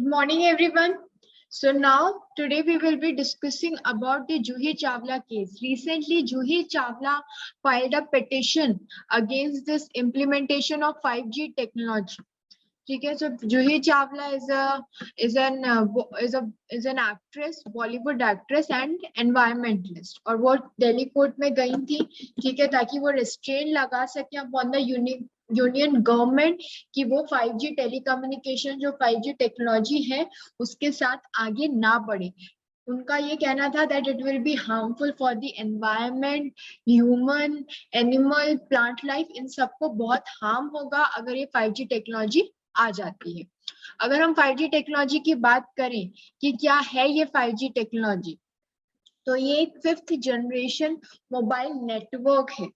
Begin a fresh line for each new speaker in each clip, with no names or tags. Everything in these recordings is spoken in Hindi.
Good morning, everyone. So now, today we will be discussing about the Juhi Chawla case. Recently, Juhi Chawla filed a petition against this implementation of 5G technology. ठीक है, so Juhi Chawla is an actress, Bollywood actress and environmentalist, और वो दिल्ली कोर्ट में गई थी, ठीक है, ताकि वो रिस्ट्रेन लगा सके अपॉन द यूनियन गवर्नमेंट कि वो 5G टेलीकम्युनिकेशन जो 5G टेक्नोलॉजी है उसके साथ आगे ना बढ़े। उनका ये कहना था that it will be harmful for the environment, human, animal, plant life, इन सबको बहुत हार्म होगा अगर ये 5G टेक्नोलॉजी आ जाती है। अगर हम 5G टेक्नोलॉजी की बात करें कि क्या है ये 5G टेक्नोलॉजी, तो ये एक 5th जनरेशन मोबाइल नेटवर्क है।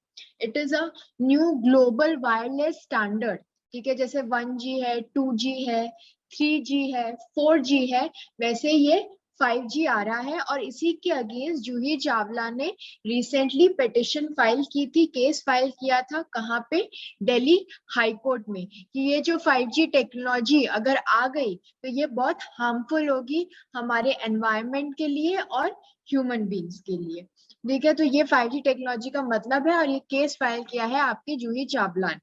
It is a new global wireless standard, ठीक है, जैसे 1G है, 2G है, 3G है, 4G है, वैसे ये 5G आ रहा है। और इसी के अगेंस्ट जूही चावला ने रिसेंटली पिटिशन फाइल की थी, केस फाइल किया था, कहाँ पे? दिल्ली हाई कोर्ट में, कि ये जो 5G टेक्नोलॉजी अगर आ गई तो ये बहुत हार्मफुल होगी हमारे एनवायरनमेंट के लिए और ह्यूमन बींग्स के लिए। ठीक है, तो ये 5G टेक्नोलॉजी का मतलब है, और ये केस फाइल किया है आपकी जूही चावला ने।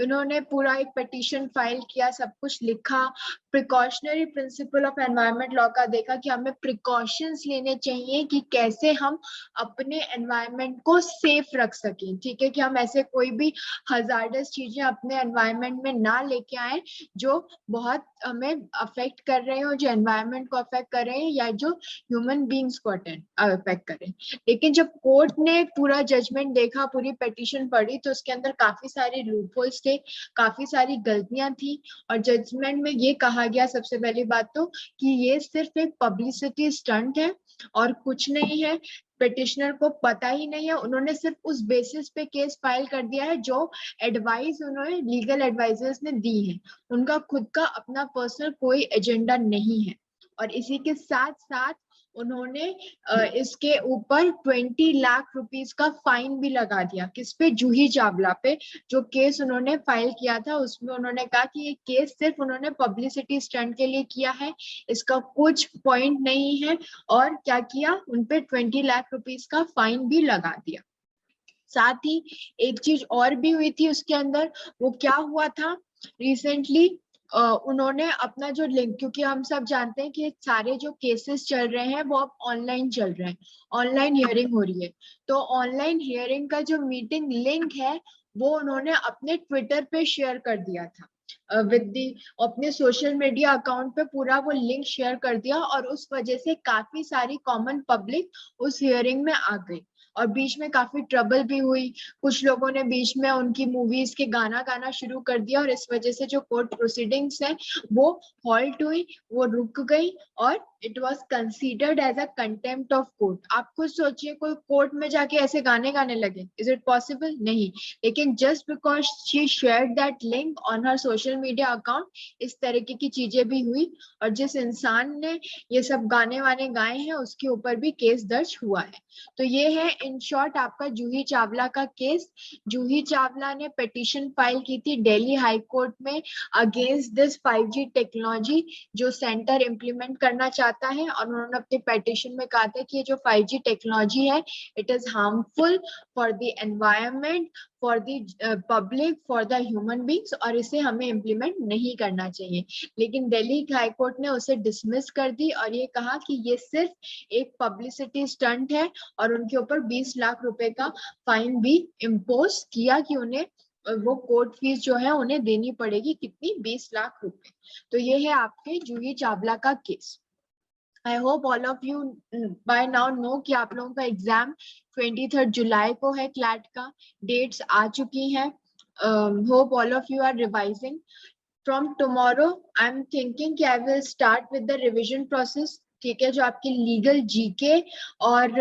इन्होंने पूरा एक पिटीशन फाइल किया, सब कुछ लिखा, precautionary principle of environment law का देखा कि हमें प्रिकॉशंस लेने चाहिए कि कैसे हम अपने एनवायरनमेंट को सेफ रख सकें, ठीक है, कि हम ऐसे कोई भी हजार्डस चीजें अपने एनवायरनमेंट में ना लेके आए जो बहुत हमें अफेक्ट कर रहे हो, जो एनवायरनमेंट को अफेक्ट कर रहे हैं या जो ह्यूमन बींग्स को अफेक्ट कर रहे हैं। लेकिन जब कोर्ट ने पूरा जजमेंट देखा, पूरी पिटीशन पढ़ी, तो उसके अंदर काफी सारे लूपहोल्स थे, काफी सारी गलतियां थी, और जजमेंट में ये कहा गया सबसे पहली बात तो कि ये सिर्फ एक पब्लिसिटी स्टंट है और कुछ नहीं है। पिटिशनर को पता ही नहीं है, उन्होंने सिर्फ उस बेसिस पे केस फाइल कर दिया है जो एडवाइस उन्होंने लीगल एडवाइजर्स ने दी है, उनका खुद का अपना पर्सनल कोई एजेंडा नहीं है। और इसी के साथ साथ उन्होंने इसके ऊपर 20 लाख रुपीस का फाइन भी लगा दिया। किस पे? जूही चावला पे। जो केस उन्होंने फाइल किया था उसमें उन्होंने कहा कि ये केस सिर्फ उन्होंने पब्लिसिटी स्टंट के लिए किया है, इसका कुछ पॉइंट नहीं है, और क्या किया, उनपे 20 लाख रुपीस का फाइन भी लगा दिया। साथ ही एक चीज और भी हुई थी उसके अंदर, वो क्या हुआ था, रिसेंटली उन्होंने अपना जो लिंक, क्योंकि हम सब जानते हैं कि सारे जो केसेस चल रहे हैं वो अब ऑनलाइन चल रहे हैं, ऑनलाइन हियरिंग हो रही है, तो ऑनलाइन हियरिंग का जो मीटिंग लिंक है वो उन्होंने अपने ट्विटर पे शेयर कर दिया था, विद दी अपने सोशल मीडिया अकाउंट पे पूरा वो लिंक शेयर कर दिया, और उस वजह से काफी सारी कॉमन पब्लिक उस हियरिंग में आ गई, और बीच में काफी ट्रबल भी हुई। कुछ लोगों ने बीच में उनकी मूवीज के गाना गाना शुरू कर दिया, और इस वजह से जो कोर्ट प्रोसीडिंग्स है वो हॉल्ट हुई, वो रुक गई, और it was considered as a contempt of court. आप खुद सोचिए, कोई कोर्ट में जाके ऐसे गाने गाने लगे, इज इट पॉसिबल? नहीं। लेकिन just because she shared that link on her social media account, इस तरीके की चीजें भी हुई, और जिस इंसान ने ये सब गाने वाने गाए हैं उसके ऊपर भी केस दर्ज हुआ है। तो ये है इन शॉर्ट आपका जूही चावला का केस। जूही चावला ने पिटीशन फाइल की थी दिल्ली हाई कोर्ट में अगेंस्ट दिस 5G टेक्नोलॉजी जो सेंटर इम्प्लीमेंट करना चाहता है, और उन्होंने अपने पिटीशन में कहा था कि ये जो 5G टेक्नोलॉजी है it is harmful for the environment, for the public, for the human beings, और इसे हमें इम्प्लीमेंट नहीं करना चाहिए। लेकिन दिल्ली हाई कोर्ट ने उसे डिसमिस कर दी और ये कहा कि ये सिर्फ एक पब्लिसिटी स्टंट है, और उनके ऊपर 20 लाख रुपए का फाइन भी इम्पोज किया कि उन्हें वो कोर्ट फीस जो है उन्हें देनी पड़ेगी, कितनी? 20 लाख रुपए। तो ये है आपके जूही चावला का case. I hope all of you by now know कि आप लोगों का एग्जाम 23 जुलाई को है, क्लैट का डेट्स आ चुकी हैं। Hope all of you are revising. From tomorrow I am thinking कि I will start with the revision process, ठीक है, जो आपकी लीगल जीके और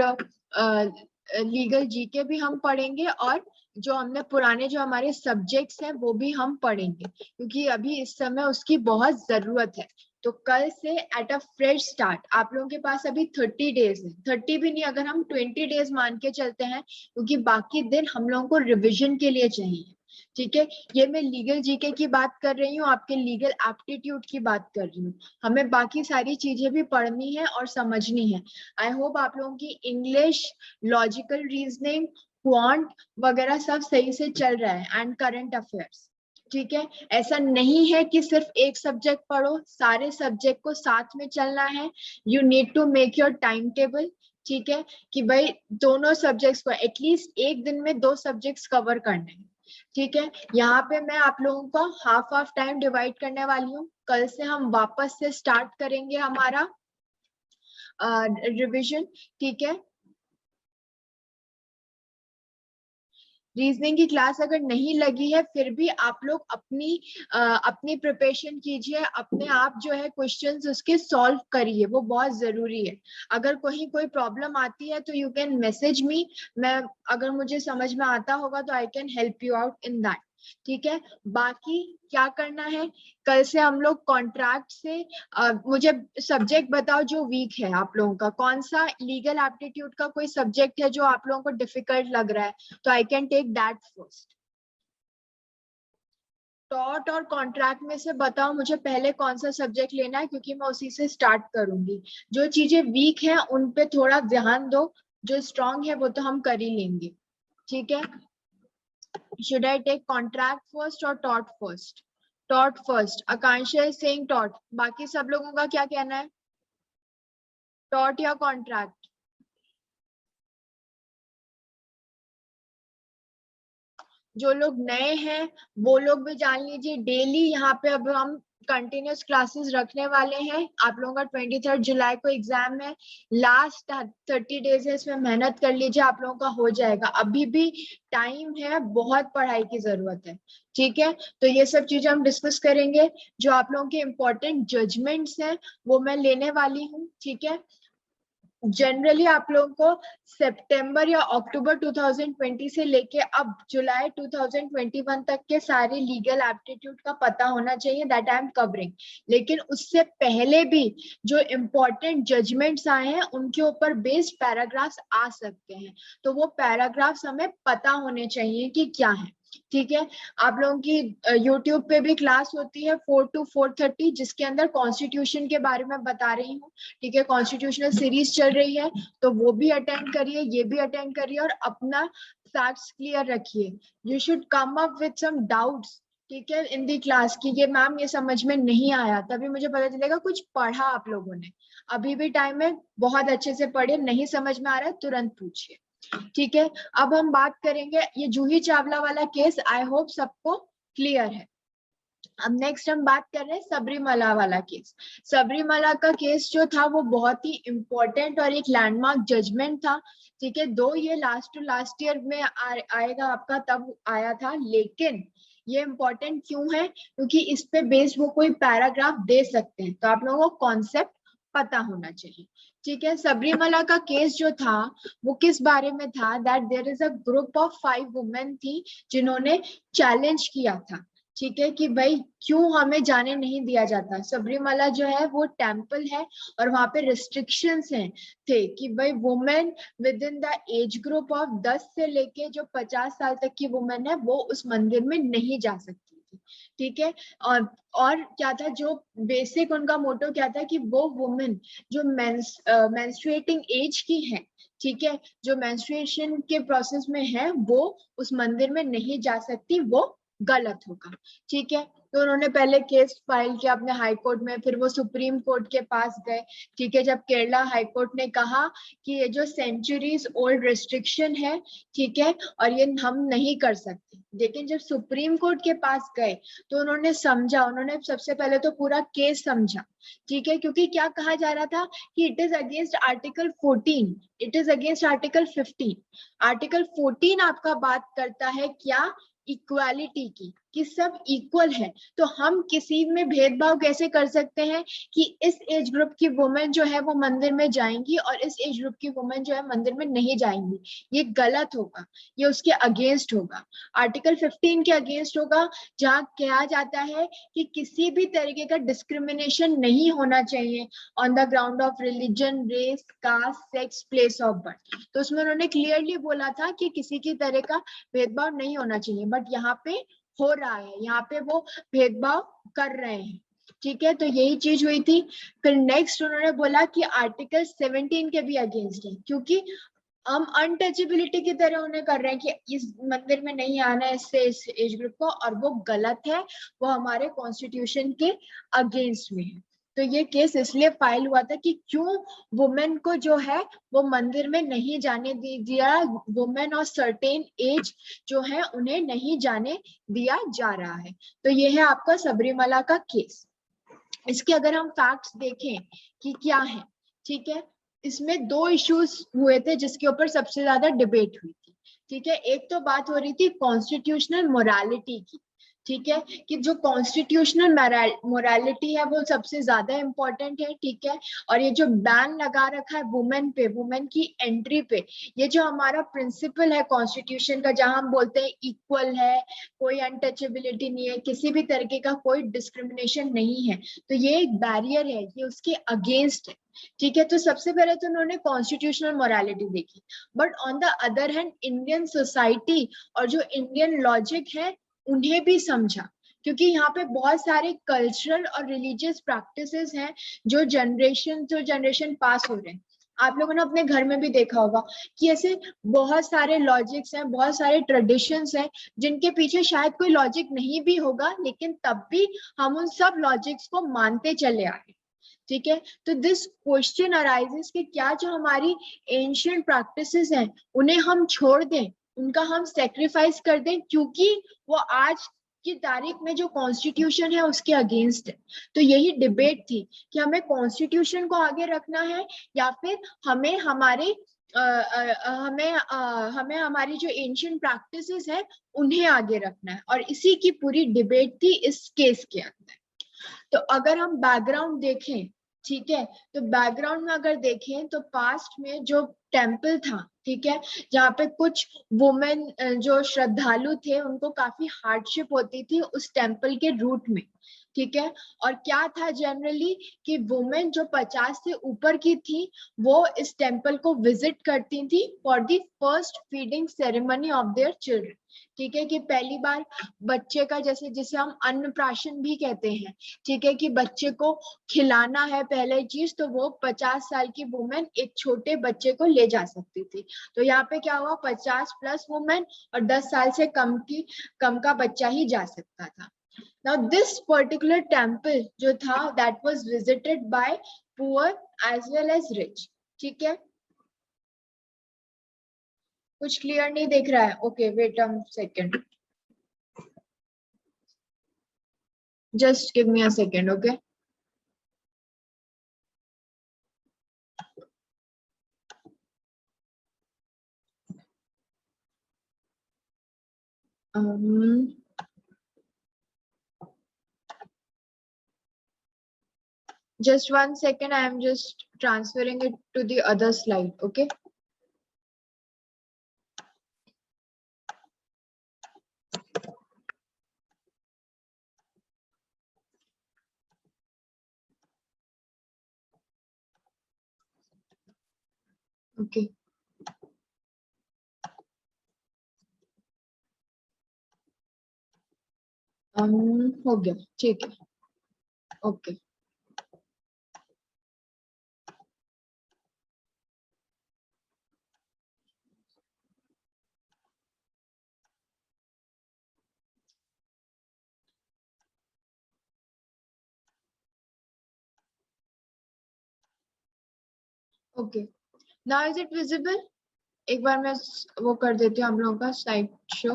लीगल जीके भी हम पढ़ेंगे, और जो हमने पुराने जो हमारे सब्जेक्ट्स हैं वो भी हम पढ़ेंगे, क्योंकि अभी इस समय उसकी बहुत जरूरत है। तो कल से एट अ फ्रेश स्टार्ट, आप लोगों के पास अभी 30 डेज है, 30 भी नहीं, अगर हम 20 डेज मान के चलते हैं, क्योंकि बाकी दिन हम लोगों को रिविजन के लिए चाहिए। ठीक है, ये मैं लीगल जीके की बात कर रही हूँ, आपके लीगल एप्टीट्यूड की बात कर रही हूँ। हमें बाकी सारी चीजें भी पढ़नी है और समझनी है। आई होप आप लोगों की इंग्लिश, लॉजिकल रीजनिंग, क्वांट वगैरह सब सही से चल रहा है, एंड करंट अफेयर्स। ठीक है, ऐसा नहीं है कि सिर्फ एक सब्जेक्ट पढ़ो, सारे सब्जेक्ट को साथ में चलना है। You need to make your timetable. ठीक है, कि भाई दोनों सब्जेक्ट्स को एटलीस्ट एक दिन में 2 सब्जेक्ट्स कवर करने हैं। ठीक है, यहाँ पे मैं आप लोगों को हाफ हाफ टाइम डिवाइड करने वाली हूँ। कल से हम वापस से स्टार्ट करेंगे हमारा रिवीजन। ठीक है, रीजनिंग की क्लास अगर नहीं लगी है फिर भी आप लोग अपनी प्रिपरेशन कीजिए, अपने आप जो है क्वेश्चंस उसके सॉल्व करिए, वो बहुत जरूरी है। अगर कोई प्रॉब्लम आती है तो यू कैन मैसेज मी, मैं अगर मुझे समझ में आता होगा तो I can help you out in that. ठीक है, बाकी क्या करना है, कल से हम लोग कॉन्ट्रैक्ट से मुझे सब्जेक्ट बताओ जो वीक है आप लोगों का, कौन सा लीगल एप्टीट्यूड का कोई सब्जेक्ट है जो आप लोगों को डिफिकल्ट लग रहा है, तो I can take that first. टॉट और कॉन्ट्रैक्ट में से बताओ मुझे पहले कौन सा सब्जेक्ट लेना है, क्योंकि मैं उसी से स्टार्ट करूंगी। जो चीजें वीक है उन पे थोड़ा ध्यान दो, जो स्ट्रांग है वो तो हम कर ही लेंगे। ठीक है, should I take contract first or tort first? Tort first. Akansha is saying tort. बाकी सब लोगों का क्या कहना है, tort या contract? जो लोग नए हैं वो लोग भी जान लीजिए, डेली यहाँ पे अब हम कंटिन्यूस क्लासेस रखने वाले हैं। आप लोगों का 23 जुलाई को एग्जाम है, लास्ट 30 डेज है, इसमें मेहनत कर लीजिए, आप लोगों का हो जाएगा। अभी भी टाइम है, बहुत पढ़ाई की जरूरत है। ठीक है, तो ये सब चीजें हम डिस्कस करेंगे। जो आप लोगों के इम्पोर्टेंट जजमेंट्स हैं वो मैं लेने वाली हूँ। ठीक है, जनरली आप लोगों को सितंबर या अक्टूबर 2020 से लेके अब जुलाई 2021 तक के सारे लीगल एप्टीट्यूड का पता होना चाहिए, दैट आई एम कवरिंग। लेकिन उससे पहले भी जो इम्पोर्टेंट जजमेंट्स आए हैं उनके ऊपर बेस्ड पैराग्राफ्स आ सकते हैं, तो वो पैराग्राफ्स हमें पता होने चाहिए कि क्या है। ठीक है, आप लोगों की यूट्यूब पे भी क्लास होती है 4 to 4:30, जिसके अंदर कॉन्स्टिट्यूशन के बारे में बता रही हूँ। ठीक है, कॉन्स्टिट्यूशनल सीरीज चल रही है, तो वो भी अटेंड करिए, ये भी अटेंड करिए, और अपना फैक्ट्स क्लियर रखिए। You should come up with some doubts. ठीक है, इन दी क्लास की ये मैम ये समझ में नहीं आया, तभी मुझे पता चलेगा कुछ पढ़ा आप लोगों ने। अभी भी टाइम है, बहुत अच्छे से पढ़िए, नहीं समझ में आ रहा है तुरंत पूछिए। ठीक है, अब हम बात करेंगे ये जूही चावला वाला केस, आई होप सबको क्लियर है। अब नेक्स्ट हम बात कर रहे हैं सबरीमला वाला केस। सबरीमला का केस जो था वो बहुत ही इंपॉर्टेंट और एक लैंडमार्क जजमेंट था। ठीक है, दो ये लास्ट टू लास्ट ईयर में आएगा आपका, तब आया था, लेकिन ये इम्पोर्टेंट क्यों है, क्योंकि इस पे बेस्ड वो कोई पैराग्राफ दे सकते हैं, तो आप लोगों को कॉन्सेप्ट पता होना चाहिए। ठीक है, सबरीमला का केस जो था वो किस बारे में था, that there is a group of 5 women थी जिन्होंने चैलेंज किया था। ठीक है, कि भाई क्यों हमें जाने नहीं दिया जाता। सबरीमला जो है वो टेम्पल है, और वहां पे रिस्ट्रिक्शंस हैं थे कि भाई women with in the age group of 10 से लेके जो 50 साल तक की वुमेन है वो उस मंदिर में नहीं जा सकती थी। ठीक है, और क्या था, जो बेसिक उनका मोटो क्या था कि वो वुमेन जो मेंस्ट्रुएटिंग एज की है, ठीक है, जो मेंस्ट्रुएशन के प्रोसेस में है, वो उस मंदिर में नहीं जा सकती, वो गलत होगा। ठीक है, तो उन्होंने पहले केस फाइल किया अपने हाई कोर्ट में, फिर वो सुप्रीम कोर्ट के पास गए। ठीक है, जब केरला हाई कोर्ट ने कहा कि ये जो सेंचुरीज ओल्ड रिस्ट्रिक्शन है, ठीक है, और ये हम नहीं कर सकते, लेकिन जब सुप्रीम कोर्ट के पास गए तो उन्होंने समझा, उन्होंने सबसे पहले तो पूरा केस समझा। ठीक है, क्योंकि क्या कहा जा रहा था कि it is against article 14, it is against article 15। Article 14 आपका बात करता है क्या, इक्वालिटी की, कि सब इक्वल है, तो हम किसी में भेदभाव कैसे कर सकते हैं कि इस एज ग्रुप की वुमेन जो है वो मंदिर में जाएंगी और इस एज ग्रुप की वुमेन जो है मंदिर में नहीं जाएंगी। ये गलत होगा, ये उसके अगेंस्ट होगा, आर्टिकल 15 के अगेंस्ट होगा, जहाँ कहा जाता है कि किसी भी तरीके का डिस्क्रिमिनेशन नहीं होना चाहिए on the ground of religion, race, caste, sex, place of birth. तो उसमें उन्होंने क्लियरली बोला था कि किसी की तरह का भेदभाव नहीं होना चाहिए, बट यहाँ पे हो रहा है, यहाँ पे वो भेदभाव कर रहे हैं, ठीक है। तो यही चीज हुई थी। फिर नेक्स्ट उन्होंने बोला कि आर्टिकल 17 के भी अगेंस्ट है, क्योंकि हम अनटचेबिलिटी की तरह उन्हें कर रहे हैं कि इस मंदिर में नहीं आना है इससे इस एज ग्रुप को, और वो गलत है, वो हमारे कॉन्स्टिट्यूशन के अगेंस्ट में है। तो ये केस इसलिए फाइल हुआ था कि क्यों वुमेन को जो है वो मंदिर में नहीं जाने दिया, वुमेन और सर्टेन एज जो है उन्हें नहीं जाने दिया जा रहा है। तो ये है आपका सबरीमला का केस। इसके अगर हम फैक्ट्स देखें कि क्या है, ठीक है, इसमें दो इश्यूज हुए थे जिसके ऊपर सबसे ज्यादा डिबेट हुई थी, ठीक है। एक तो बात हो रही थी कॉन्स्टिट्यूशनल मोरालिटी की, ठीक है, कि जो कॉन्स्टिट्यूशनल मोरालिटी है वो सबसे ज्यादा इम्पोर्टेंट है, ठीक है। और ये जो बैन लगा रखा है वुमेन पे, वुमेन की एंट्री पे, ये जो हमारा प्रिंसिपल है कॉन्स्टिट्यूशन का, जहां हम बोलते हैं इक्वल है, कोई अनटचेबिलिटी नहीं है, किसी भी तरीके का कोई डिस्क्रिमिनेशन नहीं है, तो ये एक बैरियर है, ये उसके अगेंस्ट है, ठीक है। तो सबसे पहले तो उन्होंने कॉन्स्टिट्यूशनल मोरालिटी देखी, but on the other hand Indian society और जो इंडियन लॉजिक है उन्हें भी समझा, क्योंकि यहाँ पे बहुत सारे कल्चरल और रिलीजियस प्रैक्टिसेस हैं जो जनरेशन पास हो रहे हैं। आप लोगों ने अपने घर में भी देखा होगा कि ऐसे बहुत सारे लॉजिक्स हैं, बहुत सारे ट्रेडिशंस हैं जिनके पीछे शायद कोई लॉजिक नहीं भी होगा, लेकिन तब भी हम उन सब लॉजिक्स को मानते चले आए, ठीक है। तो दिस क्वेश्चन अराइजेस कि क्या जो हमारी एंशियंट प्रैक्टिसेस हैं उन्हें हम छोड़ दें, उनका हम सेक्रीफाइस कर दें, क्योंकि वो आज की तारीख में जो कॉन्स्टिट्यूशन है उसके अगेंस्ट है। तो यही डिबेट थी कि हमें कॉन्स्टिट्यूशन को आगे रखना है या फिर हमें हमारे हमें हमारी जो एंशियंट प्रैक्टिसेस है उन्हें आगे रखना है, और इसी की पूरी डिबेट थी इस केस के अंदर। तो अगर हम बैकग्राउंड देखें, ठीक है, तो बैकग्राउंड में अगर देखें तो पास्ट में जो टेम्पल था, ठीक है, जहाँ पे कुछ वुमेन जो श्रद्धालु थे उनको काफी हार्डशिप होती थी उस टेम्पल के रूट में, ठीक है। और क्या था जनरली कि वुमेन जो 50 से ऊपर की थी वो इस टेम्पल को विजिट करती थी for the first feeding ceremony of their children, ठीक है, कि पहली बार बच्चे का, जैसे जिसे हम अन्नप्राशन भी कहते हैं, ठीक है, कि बच्चे को खिलाना है पहले चीज, तो वो 50 साल की वुमेन एक छोटे बच्चे को ले जा सकती थी। तो यहाँ पे क्या हुआ, 50 प्लस वुमेन और 10 साल से कम का बच्चा ही जा सकता था। Now this particular temple जो था that was visited by poor as well as rich, ठीक है। कुछ क्लियर नहीं दिख रहा है? Okay wait a second, just give me a second, okay. Just 1 second, I am just transferring it to the other slide, okay. Okay. हो गया, ठीक है, okay. Okay, now is it visible? एक बार मैं वो कर देती हूँ हम लोगों का slide show.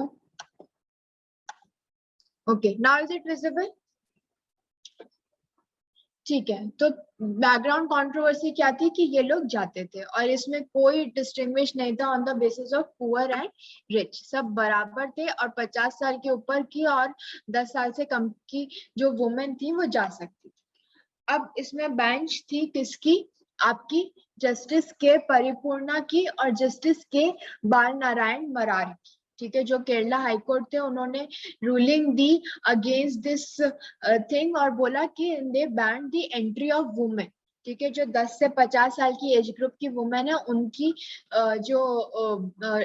Okay, now is it visible? ठीक है, तो बैकग्राउंड कंट्रोवर्सी क्या थी कि ये लोग जाते थे और इसमें कोई डिस्टिंग्विश नहीं था on the basis of poor and rich, सब बराबर थे, और 50 साल के ऊपर की और 10 साल से कम की जो वुमेन थी वो जा सकती थी। अब इसमें बेंच थी किसकी? आपकी जस्टिस के परिपूर्णा की और जस्टिस के बाल नारायण मरार की, ठीक है, जो केरला हाईकोर्ट थे, उन्होंने रूलिंग दी अगेंस्ट दिस थिंग और बोला कि they ban the entry of women, ठीक है, जो 10 से 50 साल की एज ग्रुप की वुमेन है उनकी जो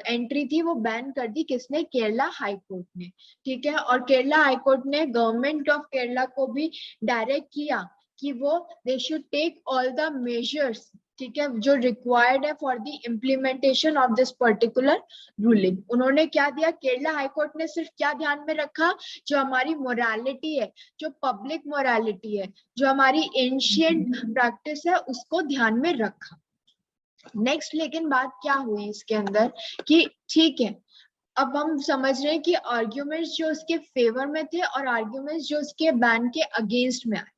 एंट्री थी वो बैन कर दी। किसने? केरला हाई कोर्ट ने। ठीक है, और केरला हाई कोर्ट ने गवर्नमेंट ऑफ केरला को भी डायरेक्ट किया कि वो they should take all the measures, ठीक है, जो रिक्वायर्ड है for the implementation of this particular ruling. उन्होंने क्या दिया? केरला हाई कोर्ट ने सिर्फ क्या ध्यान में रखा? जो हमारी मोरालिटी है, जो पब्लिक मोरालिटी है, जो हमारी एंशियंट प्रैक्टिस है, उसको ध्यान में रखा। नेक्स्ट लेकिन बात क्या हुई इसके अंदर कि ठीक है, अब हम समझ रहे हैं कि आर्ग्यूमेंट्स जो उसके फेवर में थे और आर्ग्यूमेंट्स जो उसके बैन के अगेंस्ट में आए।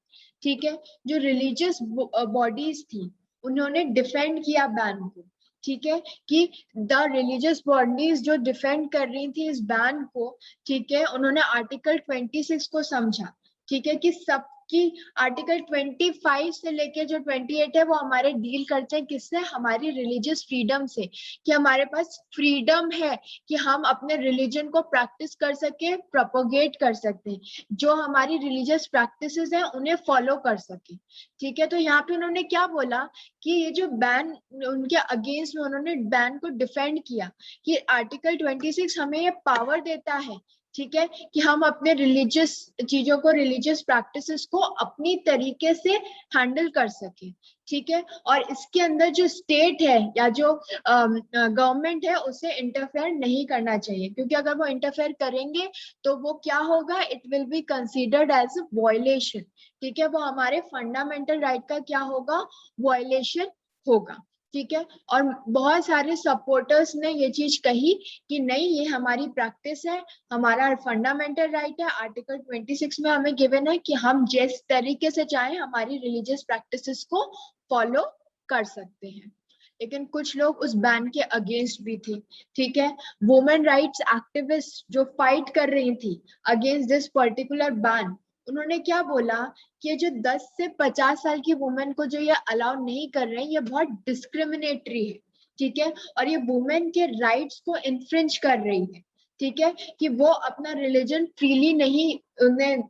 ठीक है, जो रिलीजियस बॉडीज थी उन्होंने डिफेंड किया बैन को। ठीक है, कि द रिलीजियस बॉडीज जो डिफेंड कर रही थी इस बैन को, ठीक है, उन्होंने आर्टिकल 26 को समझा। ठीक है, कि सबकी आर्टिकल 25 से लेके जो 28 है वो हमारे डील करते हैं किससे? हमारी रिलीजियस फ्रीडम से, कि हमारे पास फ्रीडम है कि हम अपने रिलीजन को प्रैक्टिस कर सके, प्रोपोगेट कर सकते, जो हमारी रिलीजियस प्रैक्टिसेस हैं उन्हें फॉलो कर सके। ठीक है, तो यहाँ पे उन्होंने क्या बोला कि ये जो बैन उनके अगेंस्ट में उन्होंने बैन को डिफेंड किया कि आर्टिकल 26 हमें ये पावर देता है, ठीक है, कि हम अपने रिलीजियस चीजों को, रिलीजियस प्रैक्टिसेस को अपनी तरीके से हैंडल कर सके। ठीक है, और इसके अंदर जो स्टेट है या जो गवर्नमेंट है उसे इंटरफेयर नहीं करना चाहिए, क्योंकि अगर वो इंटरफेयर करेंगे तो वो क्या होगा? It will be considered as a violation. ठीक है, वो हमारे फंडामेंटल राइट का क्या होगा? वायलेशन होगा। ठीक है, और बहुत सारे सपोर्टर्स ने ये चीज कही कि नहीं, ये हमारी प्रैक्टिस है, हमारा फंडामेंटल राइट है, आर्टिकल 26 में हमें गिवन है कि हम जिस तरीके से चाहे हमारी रिलीजियस प्रैक्टिसेस को फॉलो कर सकते हैं। लेकिन कुछ लोग उस बैन के अगेंस्ट भी थे। ठीक है, वुमेन राइट्स एक्टिविस्ट जो फाइट कर रही थी अगेंस्ट दिस पर्टिकुलर बैन, उन्होंने क्या बोला कि ये जो 10 से 50 साल की वुमेन को जो ये अलाउ नहीं कर रहे हैं, ये बहुत डिस्क्रिमिनेटरी है। ठीक है, और ये वुमेन के राइट्स को इन्फ्रिंज कर रही है। ठीक है, कि वो अपना रिलीजन फ्रीली नहीं, उन्हें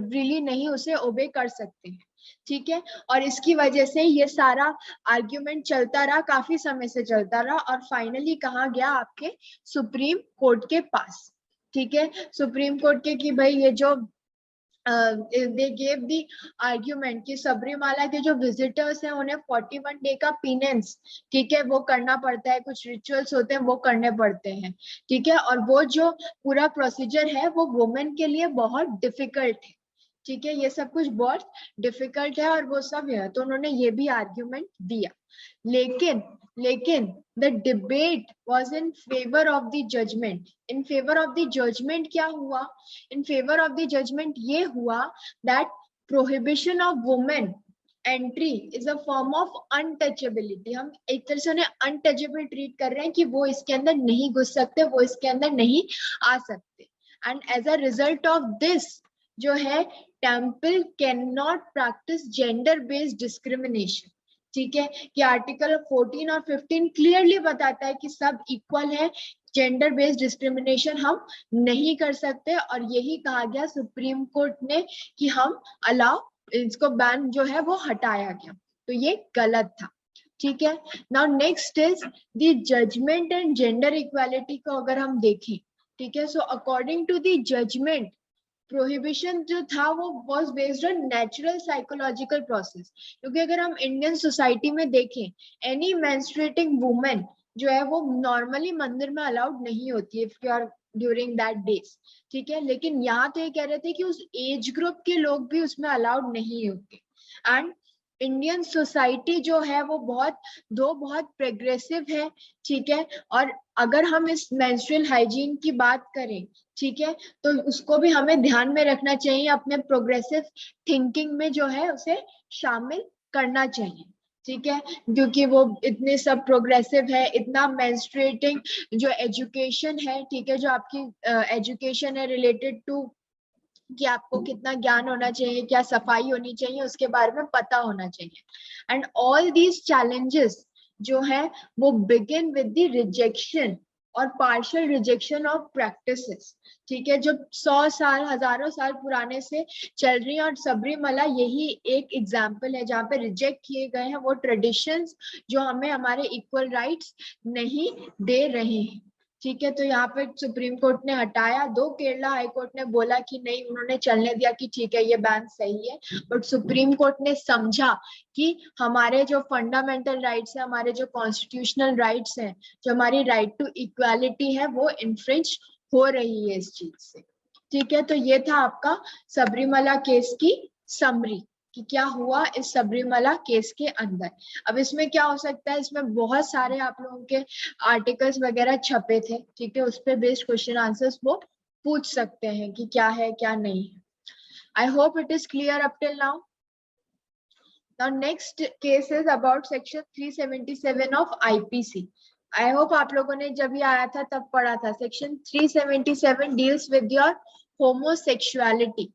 फ्रीली नहीं उसे ओबे कर सकते हैं। ठीक है, और इसकी वजह से ये सारा आर्ग्यूमेंट चलता रहा, काफी समय से चलता रहा, और फाइनली कहाँ गया? आपके सुप्रीम कोर्ट के पास। ठीक है, सुप्रीम कोर्ट के कि भाई ये जो दे गेव दी आर्ग्यूमेंट कि सबरीमाला के जो विजिटर्स हैं उन्हें 41 डे का पीनेंस, ठीक है, वो करना पड़ता है, कुछ रिचुअल्स होते हैं वो करने पड़ते हैं। ठीक है, और वो जो पूरा प्रोसीजर है वो वुमेन के लिए बहुत डिफिकल्ट है। ठीक है, ये सब कुछ बहुत डिफिकल्ट है और वो सब है, तो उन्होंने ये भी आर्ग्यूमेंट दिया। लेकिन लेकिन the debate was in favour of the judgement. In favour of the judgement क्या हुआ? In favour of the judgement ये हुआ that prohibition of women entry is a form of untouchability. हम एक तरह से उन्हें अनटचेबल ट्रीट कर रहे हैं कि वो इसके अंदर नहीं घुस सकते, वो इसके अंदर नहीं आ सकते। And as a result of this जो है, temple can not practise gender based discrimination. ठीक है, कि आर्टिकल 14 और 15 क्लियरली बताता है कि सब इक्वल है, जेंडर बेस्ड डिस्क्रिमिनेशन हम नहीं कर सकते, और यही कहा गया सुप्रीम कोर्ट ने कि हम अलाउ, इसको बैन जो है वो हटाया गया, तो ये गलत था। ठीक है, now next is the judgement and gender equality को अगर हम देखें। ठीक है, so according to the judgement, prohibition जो था वो was based on natural psychological process, क्योंकि अगर हम इंडियन सोसाइटी में देखें, एनी मेंस्ट्रुएटिंग वुमेन जो है वो नॉर्मली मंदिर में अलाउड नहीं होती है if you are during that days. ठीक है, लेकिन यहाँ तो ये कह रहे थे कि उस एज ग्रुप के लोग भी उसमें अलाउड नहीं होते। एंड इंडियन सोसाइटी जो है वो बहुत प्रोग्रेसिव है। ठीक है, और अगर हम इस मेंस्ट्रुअल हाइजीन की बात करें, ठीक है, तो उसको भी हमें ध्यान में रखना चाहिए, अपने प्रोग्रेसिव थिंकिंग में जो है उसे शामिल करना चाहिए। ठीक है, क्योंकि वो इतने सब प्रोग्रेसिव है, इतना मेंस्ट्रुएटिंग जो एजुकेशन है, ठीक है, जो आपकी एजुकेशन है रिलेटेड टू कि आपको कितना ज्ञान होना चाहिए, क्या सफाई होनी चाहिए, उसके बारे में पता होना चाहिए। एंड ऑल दीज चैलेंजेस जो है वो बिगिन विद द रिजेक्शन और पार्शियल रिजेक्शन ऑफ प्रैक्टिसेस, ठीक है, जो 100 साल हजारों साल पुराने से चल रही है। और सबरीमला यही एक एग्जाम्पल है जहाँ पे रिजेक्ट किए गए हैं वो ट्रेडिशंस जो हमें हमारे इक्वल राइट्स नहीं दे रहे हैं, ठीक है। तो यहाँ पे सुप्रीम कोर्ट ने हटाया, दो केरला हाई कोर्ट ने बोला कि नहीं, उन्होंने चलने दिया कि ठीक है ये बैन सही है, बट सुप्रीम कोर्ट ने समझा कि हमारे जो फंडामेंटल राइट्स है, हमारे जो कॉन्स्टिट्यूशनल राइट्स हैं, जो हमारी राइट टू इक्वालिटी है, वो इन्फ्रिंज हो रही है इस चीज से, ठीक है। तो ये था आपका सबरीमला केस की समरी कि क्या हुआ इस सबरीमला केस के अंदर। अब इसमें क्या हो सकता है, इसमें बहुत सारे आप लोगों के आर्टिकल्स वगैरह छपे थे, ठीक है, उस पर बेस्ड क्वेश्चन आंसर्स वो पूछ सकते हैं कि क्या है क्या नहीं है। आई hope it is clear up till now. Now next case is about section 377 of IPC. I hope आप लोगों ने जब ये आया था तब पढ़ा था। Section 377 deals with your homosexuality,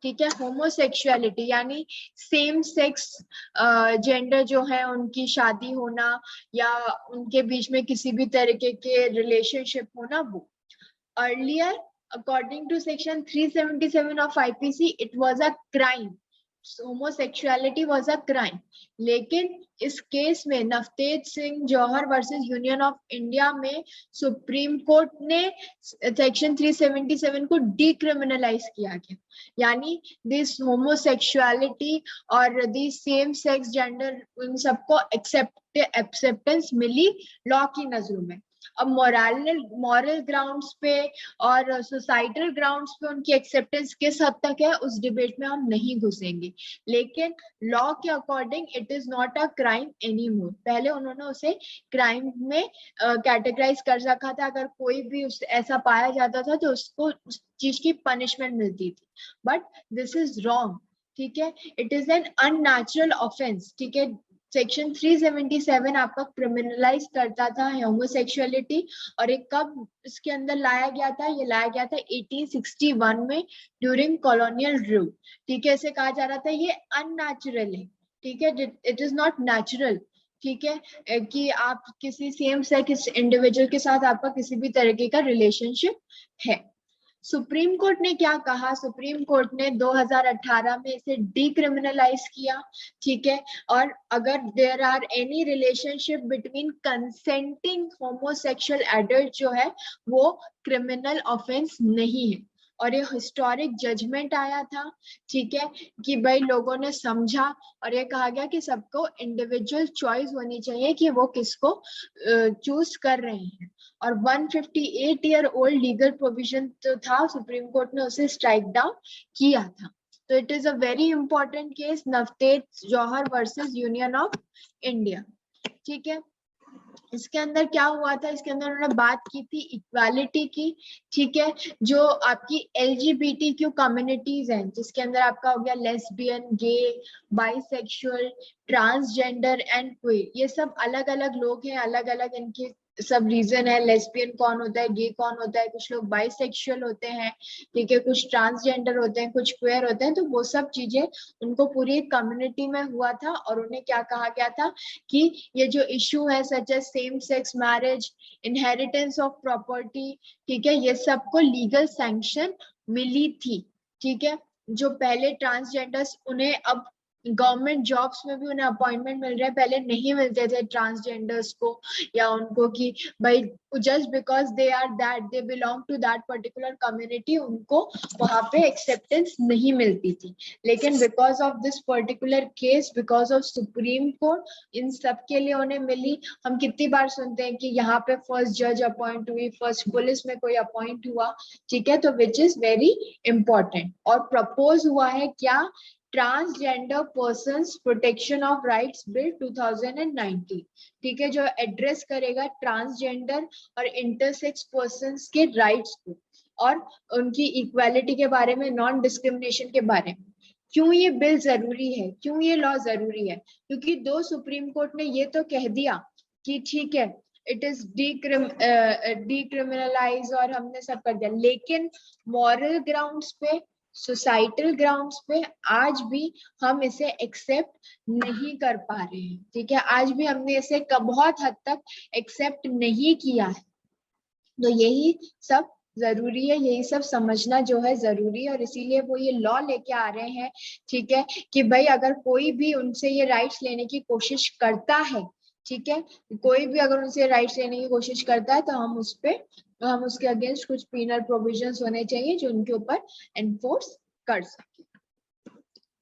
ठीक है। होमोसेक्सुअलिटी यानी सेम सेक्स जेंडर जो है उनकी शादी होना या उनके बीच में किसी भी तरीके के रिलेशनशिप होना, वो earlier according to section 377 of IPC it was a crime, homosexuality was a crime. लेकिन इस केस में Navtej Singh Johar versus Union of India में सुप्रीम कोर्ट ने सेक्शन 377 को डीक्रिमिनलाइज किया गया, यानी दिस होमोसेक्सुअलिटी और दिस सेम सेक्स जेंडर उन सबको एक्सेप्टेंस मिली लॉ की नजरों में। अब मॉरल ग्राउंड्स पे और सोसाइटल ग्राउंड्स पे उनकी एक्सेप्टेंस किस हद तक है उस डिबेट में हम नहीं घुसेंगे, लेकिन लॉ के according it is not a crime any more. पहले उन्होंने उसे क्राइम में कैटेगराइज कर रखा था, अगर कोई भी ऐसा पाया जाता था तो उसको उस चीज की पनिशमेंट मिलती थी, बट दिस इज रॉन्ग, ठीक है। It is an unnatural offence, ठीक है। सेक्शन 377 आपका क्रिमिनलाइज करता था होमोसेक्सुअलिटी, और एक कब इसके अंदर लाया गया था, ये लाया गया था 1861 में ड्यूरिंग कॉलोनियल रूल, ठीक है। इसे कहा जा रहा था ये अननेचुरल है, ठीक है, इट इज नॉट नेचुरल, ठीक है, कि आप किसी सेम सेक्स इंडिविजुअल के साथ आपका किसी भी तरीके का रिलेशनशिप है। सुप्रीम कोर्ट ने क्या कहा, सुप्रीम कोर्ट ने 2018 में इसे डीक्रिमिनलाइज किया, ठीक है। और अगर there are any relationship between consenting homosexual adult जो है वो क्रिमिनल ऑफेंस नहीं है। और ये हिस्टोरिक जजमेंट आया था, ठीक है, कि भाई लोगों ने समझा और ये कहा गया कि सबको इंडिविजुअल चॉइस होनी चाहिए कि वो किसको चूज कर रहे हैं। और 158 ईयर ओल्ड लीगल प्रोविजन तो था, सुप्रीम कोर्ट ने उसे स्ट्राइक डाउन किया था। तो it is a very important case, Navtej Johar versus Union of India, ठीक है। इसके अंदर क्या हुआ था, इसके अंदर उन्होंने बात की थी इक्वालिटी की, ठीक है। जो आपकी LGBTQ कम्युनिटीज हैं, जिसके अंदर आपका हो गया lesbian, gay, bisexual, transgender and queer, ये सब अलग अलग लोग हैं, अलग अलग इनके सब रीजन है। लेस्बियन कौन होता है, गे कौन होता है, कुछ लोग बाइसेक्सुअल होते हैं, ठीक है, कुछ ट्रांसजेंडर होते हैं, कुछ क्वेयर होते हैं। तो वो सब चीजें उनको पूरी कम्युनिटी में हुआ था, और उन्हें क्या कहा गया था कि ये जो इशू है such as same sex marriage, inheritance of property, ठीक है, ये सबको लीगल सैंक्शन मिली थी, ठीक है। जो पहले ट्रांसजेंडर्स, उन्हें अब गवर्नमेंट जॉब्स में भी उन्हें अपॉइंटमेंट मिल रहा है, पहले नहीं मिलते थे ट्रांसजेंडर्स को या उनको, कि भाई just because they are that, they belong to that particular community, उनको वहां पे एक्सेप्टेंस नहीं मिलती थी। लेकिन because of this particular case, because of supreme court, इन सब के लिए उन्हें मिली। हम कितनी बार सुनते हैं कि यहाँ पे फर्स्ट जज अपॉइंट हुई, फर्स्ट पुलिस में कोई अपॉइंट हुआ, ठीक है, तो विच इज वेरी इंपॉर्टेंट। और प्रपोज हुआ है क्या, transgender persons protection of rights bill 2019, ठीक है, जो एड्रेस करेगा ट्रांसजेंडर और इंटरसेक्स पर्संस के राइट्स को और उनकी इक्वालिटी के बारे में, नॉन डिस्क्रिमिनेशन के बारे में। क्यों ये बिल जरूरी है, क्यों ये लॉ जरूरी है, क्योंकि दो सुप्रीम कोर्ट ने ये तो कह दिया कि ठीक है इट इज डीक्रिमिनलाइज और हमने सब कर दिया, लेकिन मॉरल ग्राउंड्स पे, सोसाइटल ग्राउंड्स पे आज भी हम इसे एक्सेप्ट नहीं कर पा रहे हैं, ठीक है। आज भी हमने इसे बहुत हद तक एक्सेप्ट नहीं किया है, तो यही सब जरूरी है, यही सब समझना जो है जरूरी है, और इसीलिए वो ये लॉ लेके आ रहे हैं, ठीक है, कि भाई अगर कोई भी उनसे ये राइट्स लेने की कोशिश करता है, ठीक है, कोई भी अगर उनसे राइट्स लेने की कोशिश करता है तो हम उसके अगेंस्ट कुछ पीनल प्रोविजंस होने चाहिए जो उनके ऊपर एनफोर्स कर सके।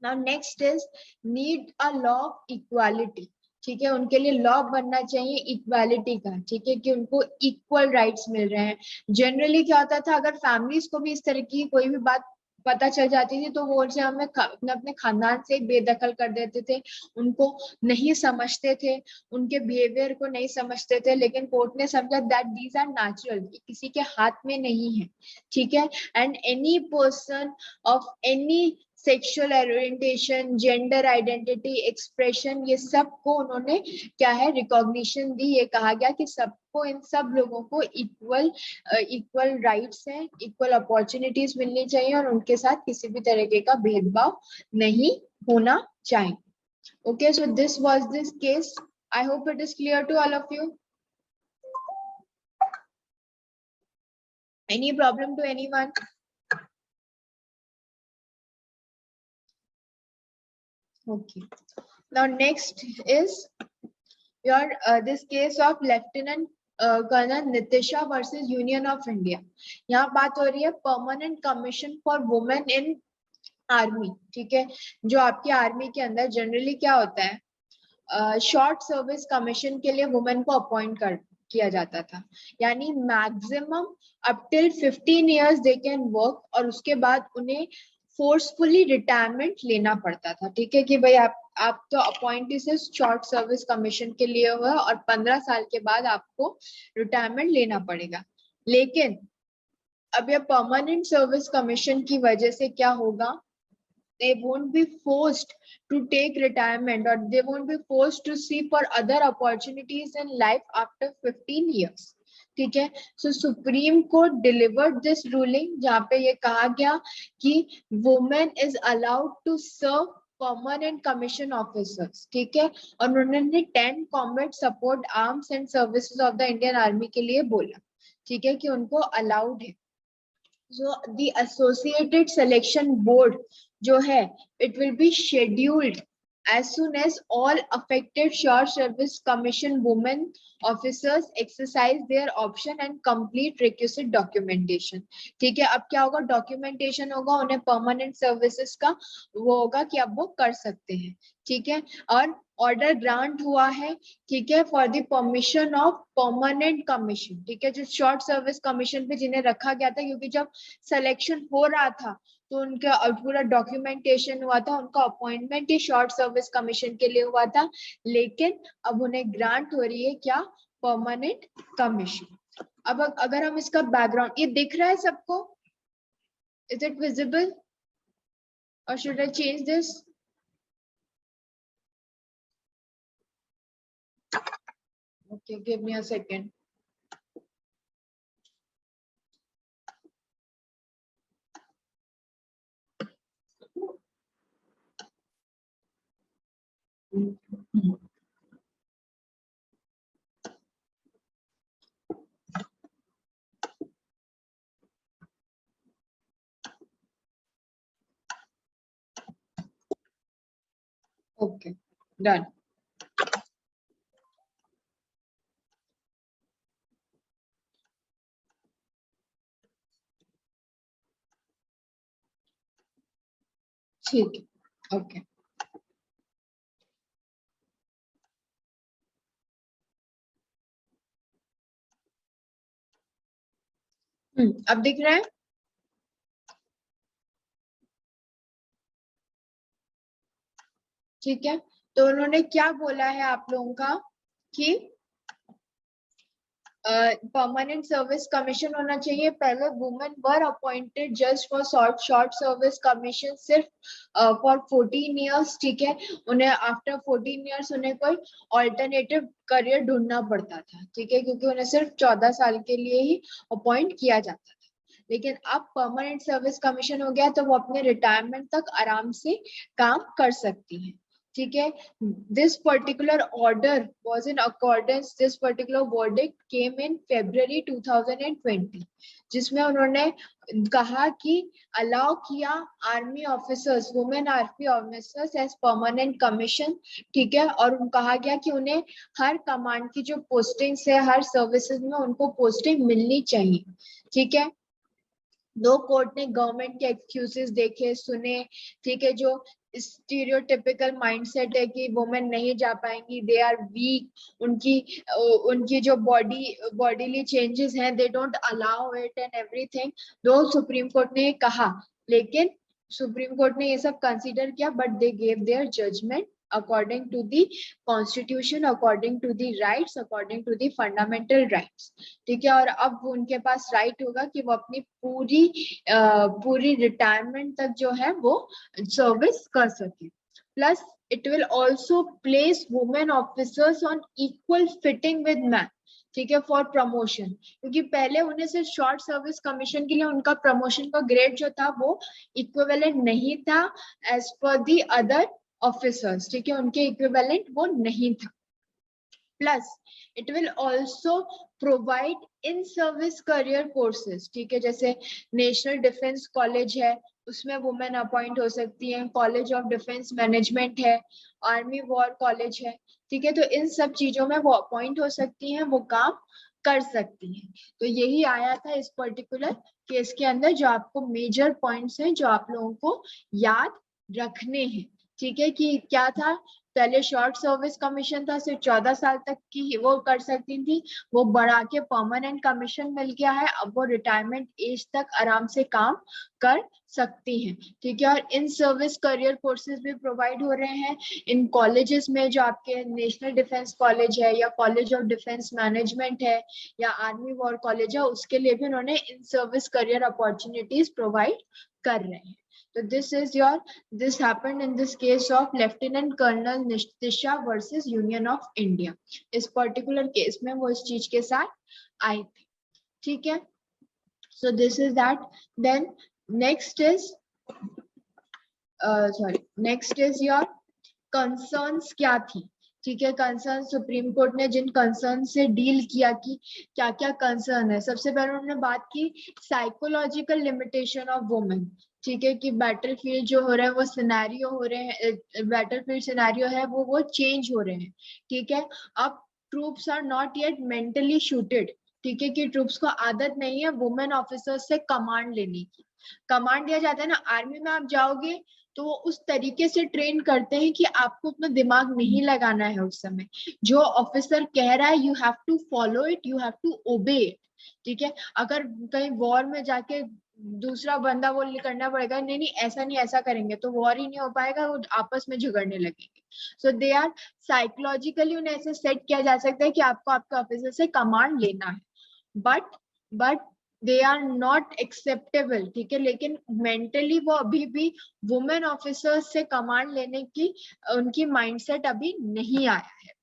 Now next is need a law of equality, ठीक है, उनके लिए लॉ बनना चाहिए इक्वालिटी का, ठीक है, कि उनको इक्वल राइट्स मिल रहे हैं। जनरली क्या होता था, अगर फैमिलीज को भी इस तरह की कोई भी बात पता चल जाती थी तो वो उनसे हमें अपने अपने खानदान से बेदखल कर देते थे, उनको नहीं समझते थे, उनके बिहेवियर को नहीं समझते थे, लेकिन कोर्ट ने समझा दैट दीज आर नेचुरल, किसी के हाथ में नहीं है, ठीक है, and any person of any sexual orientation, gender identity, expression, ये सब को उन्होंने क्या है रिकॉग्निशन दी। ये कहा गया कि सबको, इन सब लोगों को इक्वल राइट्स हैं, इक्वल अपॉर्चुनिटीज मिलनी चाहिए और उनके साथ किसी भी तरीके का भेदभाव नहीं होना चाहिए। Okay, so this was this case. I hope it is clear to all of you. Any problem to anyone? Okay. Now next is your this case of Lieutenant Colonel Nitisha versus Union of India. यहाँ बात हो रही है permanent commission for women in army, ठीक है, जो आपकी आर्मी के अंदर जनरली क्या होता है, शॉर्ट सर्विस कमीशन के लिए वुमेन को अपॉइंट कर किया जाता था, यानी maximum up till 15 years they can work, और उसके बाद उन्हें फोर्सफुली रिटायरमेंट लेना पड़ता था, ठीक है, कि भाई आप तो अपॉइंटी से शॉर्ट सर्विस कमीशन के लिए हुआ और 15 साल के बाद आपको रिटायरमेंट लेना पड़ेगा। लेकिन अब ये परमानेंट सर्विस कमीशन की वजह से क्या होगा, they won't be forced to take retirement, or they won't be forced to see for other opportunities in life after 15 years, ठीक है। So supreme court delivered this ruling जहाँ पे ये कहा गया कि women is allowed to serve permanent commission officers, ठीक है, और उन्होंने 10 combat support arms and services of the Indian army के लिए बोला, ठीक है, कि उनको अलाउड है। So the associated selection board जो है it will be scheduled as soon as all affected short service commission women officers exercise their option and complete requisite documentation, ठीक है। अब क्या होगा, डॉक्यूमेंटेशन होगा, उन्हें परमानेंट सर्विसेज का वो होगा कि अब वो कर सकते हैं, ठीक है, और ऑर्डर ग्रांट हुआ है, ठीक है, for the permission of permanent commission, ठीक है, जो शॉर्ट सर्विस कमीशन पे जिन्हें रखा गया था, क्योंकि जब सिलेक्शन हो रहा था तो उनका पूरा डॉक्यूमेंटेशन हुआ था, उनका अपॉइंटमेंट ही शॉर्ट सर्विस कमीशन के लिए हुआ था, लेकिन अब उन्हें ग्रांट हो रही है क्या, परमानेंट कमीशन। अब अगर हम इसका बैकग्राउंड, ये दिख रहा है सबको, इज इट विजिबल और should I change this? Okay, give me a second. Okay, done. ठीक है, ओके। अब दिख रहा है? ठीक है, तो उन्होंने क्या बोला है आप लोगों का कि परमानेंट सर्विस कमीशन होना चाहिए। पहले women were appointed just for short service commission सिर्फ फॉर 14 इयर्स, ठीक है, उन्हें आफ्टर 14 इयर्स उन्हें कोई ऑल्टरनेटिव करियर ढूंढना पड़ता था, ठीक है, क्योंकि उन्हें सिर्फ 14 साल के लिए ही अपॉइंट किया जाता था। लेकिन अब परमानेंट सर्विस कमीशन हो गया तो वो अपने रिटायरमेंट तक आराम से काम कर सकती हैं, ठीक है. This particular order was in accordance, this particular verdict came in February 2020, जिसमें उन्होंने कहा कि अलाउ किया army officers, women army officers as permanent commission. ठीक है. और कहा गया कि उन्हें हर कमांड की जो पोस्टिंग्स है, हर सर्विसेज में उनको पोस्टिंग मिलनी चाहिए. ठीक है. दो कोर्ट ने गवर्नमेंट के एक्सक्यूजेस देखे, सुने. ठीक है. जो स्टीरियोटिपिकल माइंडसेट है कि वुमेन नहीं जा पाएंगी, दे आर वीक, उनकी उनकी जो बॉडीली चेंजेस हैं, they don't allow it and everything. दो सुप्रीम कोर्ट ने कहा, लेकिन सुप्रीम कोर्ट ने ये सब कंसीडर किया, but they gave their judgement according to the constitution, according to the rights, according to the fundamental rights. ठीक है. और अब उनके पास राइट होगा कि वो अपनी पूरी रिटायरमेंट तक जो है वो सर्विस कर सके. Plus it will also place women officers on equal fitting with man. ठीक है. फॉर प्रमोशन, क्योंकि पहले उन्हें सिर्फ शॉर्ट सर्विस कमीशन के लिए उनका प्रमोशन का ग्रेड जो था वो इक्विवेलेंट नहीं था as per the other officers. ठीक है. उनके इक्विवेलेंट वो नहीं था. Plus it will also provide in service career courses. ठीक है. जैसे नेशनल डिफेंस कॉलेज है, उसमें वुमेन अपॉइंट हो सकती हैं. कॉलेज ऑफ डिफेंस मैनेजमेंट है, आर्मी वॉर कॉलेज है. ठीक है. तो इन सब चीजों में वो अपॉइंट हो सकती हैं, वो काम कर सकती हैं. तो यही आया था इस पर्टिकुलर केस के अंदर, जो आपको मेजर पॉइंट्स हैं जो आप लोगों को याद रखने हैं. ठीक है. कि क्या था, पहले शॉर्ट सर्विस कमीशन था, सिर्फ 14 साल तक की वो कर सकती थी, वो बढ़ा के परमानेंट कमीशन मिल गया है. अब वो रिटायरमेंट एज तक आराम से काम कर सकती हैं. ठीक है. और इन सर्विस करियर कोर्सेज भी प्रोवाइड हो रहे हैं इन कॉलेजेस में, जो आपके नेशनल डिफेंस कॉलेज है या कॉलेज ऑफ डिफेंस मैनेजमेंट है या आर्मी वॉर कॉलेज है, उसके लिए भी उन्होंने in service career opportunities provide कर रहे हैं. So this happened in this case of Lieutenant Colonel Nistisha versus Union of India. इस particular case में वो इस चीज के साथ आई थी. ठीक है. So this is that. Then next is next is your concerns क्या थी. ठीक है. कंसर्न, सुप्रीम कोर्ट ने जिन कंसर्न से डील किया कि क्या क्या कंसर्न है. सबसे पहले उन्होंने बात की साइकोलॉजिकल लिमिटेशन ऑफ वुमेन. ठीक है. कि बैटलफील्ड जो हो रहा है वो सिनेरियो हो रहे हैं, बैटलफील्ड सिनेरियो है वो चेंज हो रहे हैं. ठीक है. अब troops are not yet mentally suited. ठीक है. कि ट्रूप्स को आदत नहीं है वुमेन ऑफिसर्स से कमांड लेने की. कमांड दिया जाता है ना, आर्मी में आप जाओगे तो वो उस तरीके से ट्रेन करते हैं कि आपको अपना दिमाग नहीं लगाना है उस समय. जो ऑफिसर कह रहा है you have to follow it, you have to obey it. ठीक है. अगर कहीं वॉर में जाके दूसरा बंदा वो करना पड़ेगा, नहीं नहीं ऐसा नहीं ऐसा करेंगे, तो वॉर ही नहीं हो पाएगा, वो आपस में झगड़ने लगेंगे. सो दे आर साइकोलॉजिकली उन्हें ऐसे सेट किया जा सकता है कि आपको आपके ऑफिसर से कमांड लेना है, but they are not acceptable. ठीक है. लेकिन मेंटली वो अभी भी वुमेन ऑफिसर्स से कमांड लेने की उनकी माइंडसेट अभी नहीं आया है.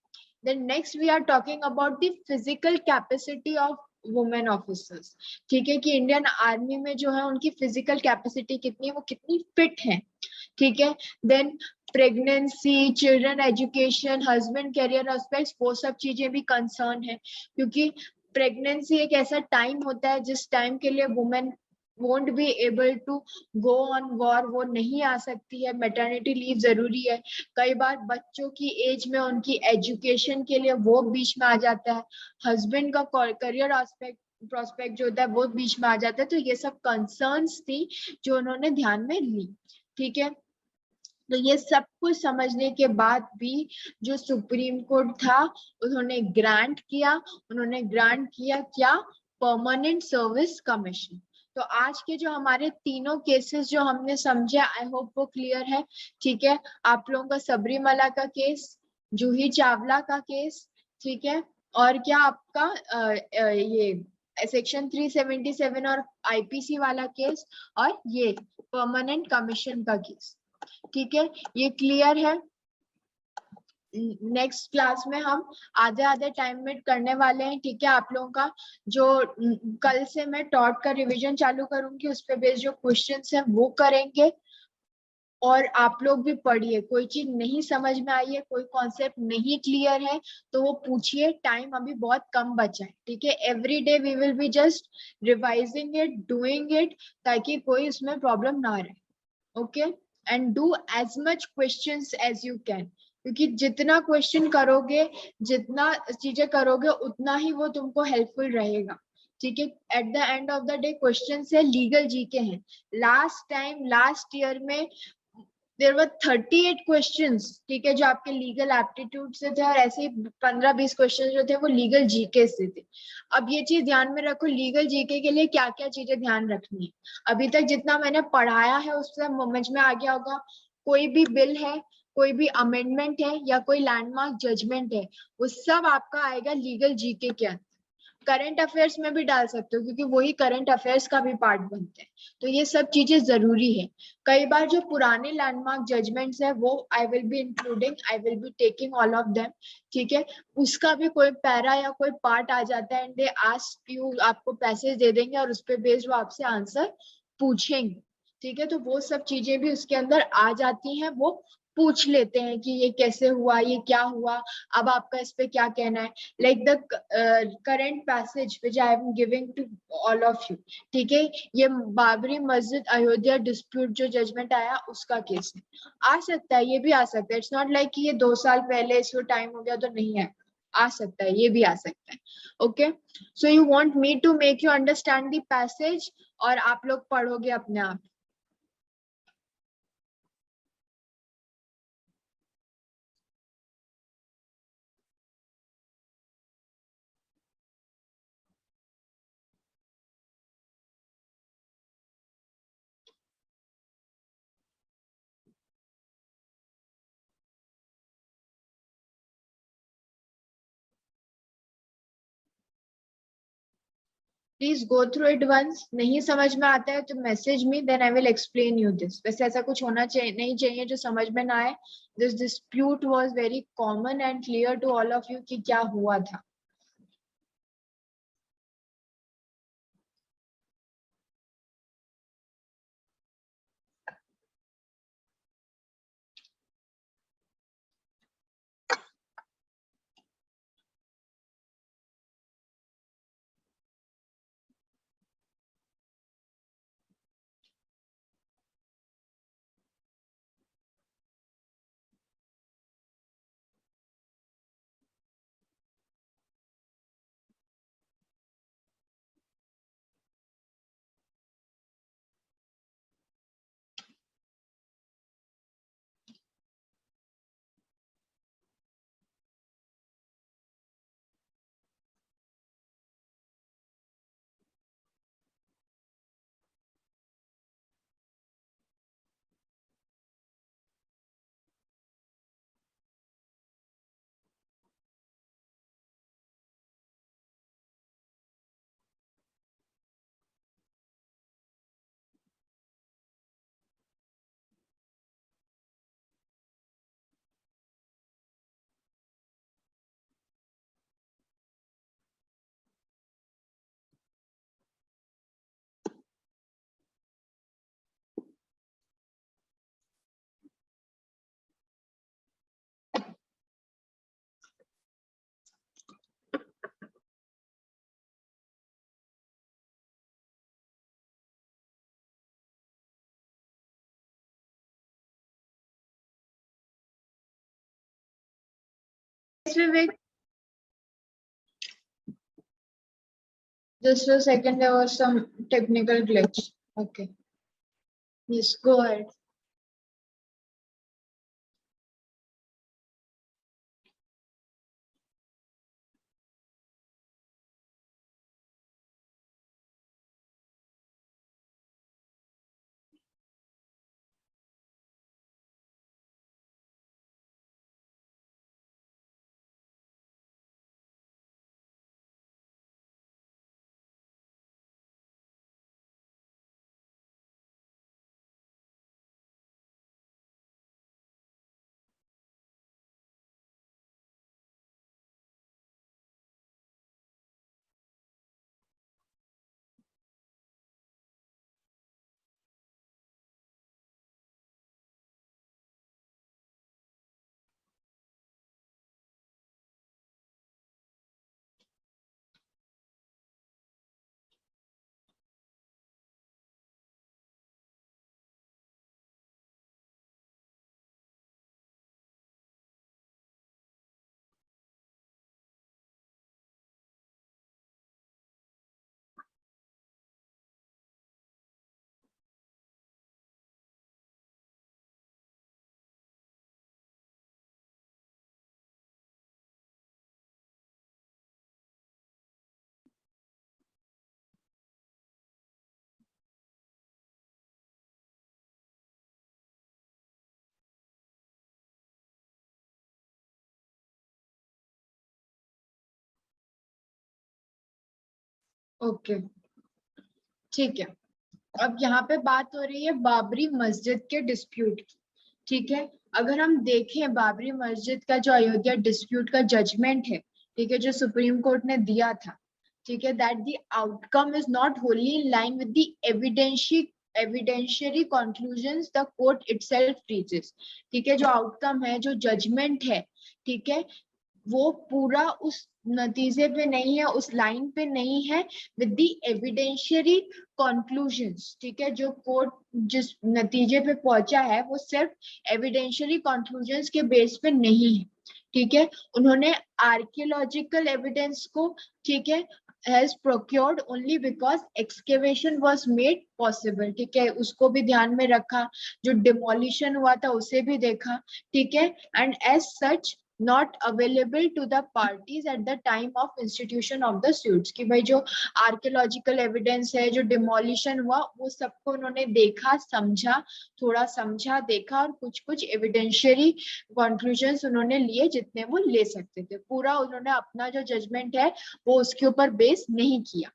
Then next we are talking about the physical capacity of women officers. ठीक है. कि इंडियन आर्मी में जो है उनकी फिजिकल कैपेसिटी कितनी है, वो कितनी फिट है. ठीक है. Then pregnancy, children education, husband career aspects, वो सब चीजें भी कंसर्न है. क्योंकि प्रेगनेंसी एक ऐसा टाइम होता है जिस टाइम के लिए women won't be able to go on war, वो नहीं आ सकती है. मैटरनिटी लीव जरूरी है. कई बार बच्चों की एज में उनकी एजुकेशन के लिए वो बीच में आ जाता है. हस्बैंड का करियर प्रोस्पेक्ट जो होता है वो बीच में आ जाता है. तो ये सब कंसर्न्स थी जो उन्होंने ध्यान में ली. ठीक है. तो ये सब कुछ समझने के बाद भी जो सुप्रीम कोर्ट था उन्होंने ग्रांट किया क्या, परमानेंट सर्विस कमीशन. तो आज के जो हमारे तीनों केसेस जो हमने समझे, आई होप वो क्लियर है. ठीक है. आप लोगों का सबरीमाला का केस, जूही चावला का केस. ठीक है. और क्या आपका ये सेक्शन 377 और आईपीसी वाला केस, और ये परमानेंट कमीशन का केस. ठीक है. ये क्लियर है. नेक्स्ट क्लास में हम आधे टाइम में करने वाले हैं. ठीक है. आप लोगों का जो कल से मैं टॉट का रिवीजन चालू करूंगी, उस पे बेस्ड जो क्वेश्चंस हैं वो करेंगे. और आप लोग भी पढ़िए, कोई चीज नहीं समझ में आई है, कोई कॉन्सेप्ट नहीं क्लियर है तो वो पूछिए, टाइम अभी बहुत कम बचा है, ठीक है। Every day we will be just revising it, doing it, ताकि कोई उसमें प्रॉब्लम ना रहे। Okay, and do as much questions as you can, क्योंकि जितना क्वेश्चन करोगे, जितना चीजें करोगे, उतना ही वो तुमको हेल्पफुल रहेगा, ठीक है। At the end of the day question है लीगल जीके हैं। लास्ट टाइम लास्ट ईयर में देर वर 38 क्वेश्चंस, ठीक है, जो आपके लीगल एप्टीट्यूड से थे, और ऐसे ही 15-20 क्वेश्चन जो थे वो लीगल जीके से थे। अब ये चीज ध्यान में रखो, लीगल जीके के लिए क्या क्या चीजें ध्यान रखनी है। अभी तक जितना मैंने पढ़ाया है उससे समझ में आ गया होगा। कोई भी बिल है, कोई भी अमेंडमेंट है, या कोई लैंडमार्क जजमेंट है, वो सब आपका आएगा लीगल जीके के अंदर। करंट अफेयर्स में भी डाल सकते हो, क्योंकि वही करंट अफेयर्स का भी पार्ट बनते हैं। तो ये सब चीजें जरूरी है। कई बार जो पुराने लैंडमार्क जजमेंट्स है वो I will be including, I will be taking all of them, ठीक है। उसका भी कोई पैरा या कोई पार्ट आ जाता है, एंड दे आस्क यू, आपको पैसेज दे देंगे और उस पर बेस्ड वो आपसे आंसर पूछेंगे, ठीक है। तो वो सब चीजें भी उसके अंदर आ जाती हैं, वो पूछ लेते हैं कि ये कैसे हुआ, ये क्या हुआ, अब आपका इस पे क्या कहना है। Like the current passage which I am giving to all of you, ठीक है। ये बाबरी मस्जिद अयोध्या डिस्प्यूट जो जजमेंट आया उसका केस है। आ सकता है, ये भी आ सकता है, इट्स नॉट लाइक कि ये 2 साल पहले इसको टाइम हो गया तो नहीं है, आ सकता है, ये भी आ सकता है। Okay, so you want me to make you understand the passage, और आप लोग पढ़ोगे अपने आप। Please go through it once, नहीं समझ में आता है तो message me, then I will explain you this. वैसे ऐसा कुछ होना चाहिए नहीं चाहिए जो समझ में ना आए। This dispute was very common and clear to all of you कि क्या हुआ था। Yes, Vivek, just a second, there was some technical glitch. Okay, yes, go ahead. Okay, ठीक है। अब यहाँ पे बात हो रही है बाबरी मस्जिद के डिस्प्यूट की, ठीक है। अगर हम देखें बाबरी मस्जिद का जो अयोध्या डिस्प्यूट का जजमेंट है, ठीक है, जो सुप्रीम कोर्ट ने दिया था, ठीक है, that the outcome is not Holi in line with the evidentiary conclusions the court itself reaches, ठीक है। जो आउटकम है, जो जजमेंट है, ठीक है, वो पूरा उस नतीजे पे नहीं है, उस लाइन पे नहीं है विद द एविडेंशियरी कंक्लूजंस, ठीक है। जो कोर्ट जिस नतीजे पे पहुंचा है वो सिर्फ एविडेंशियरी कंक्लूजंस के बेस पे नहीं है, ठीक है। उन्होंने आर्कियोलॉजिकल एविडेंस को, ठीक है, has procured only because excavation was made possible, ठीक है, उसको भी ध्यान में रखा, जो डिमोलिशन हुआ था उसे भी देखा, ठीक है, and as such not available to the parties at the time of institution of the suits, कि भाई जो आर्कियोलॉजिकल एविडेंस है, जो डिमोलिशन हुआ, वो सबको उन्होंने देखा, समझा, थोड़ा समझा, देखा, और कुछ कुछ एविडेंशियरी कंक्लूजन्स उन्होंने लिए जितने वो ले सकते थे। पूरा उन्होंने अपना जो जजमेंट है वो उसके ऊपर बेस नहीं किया,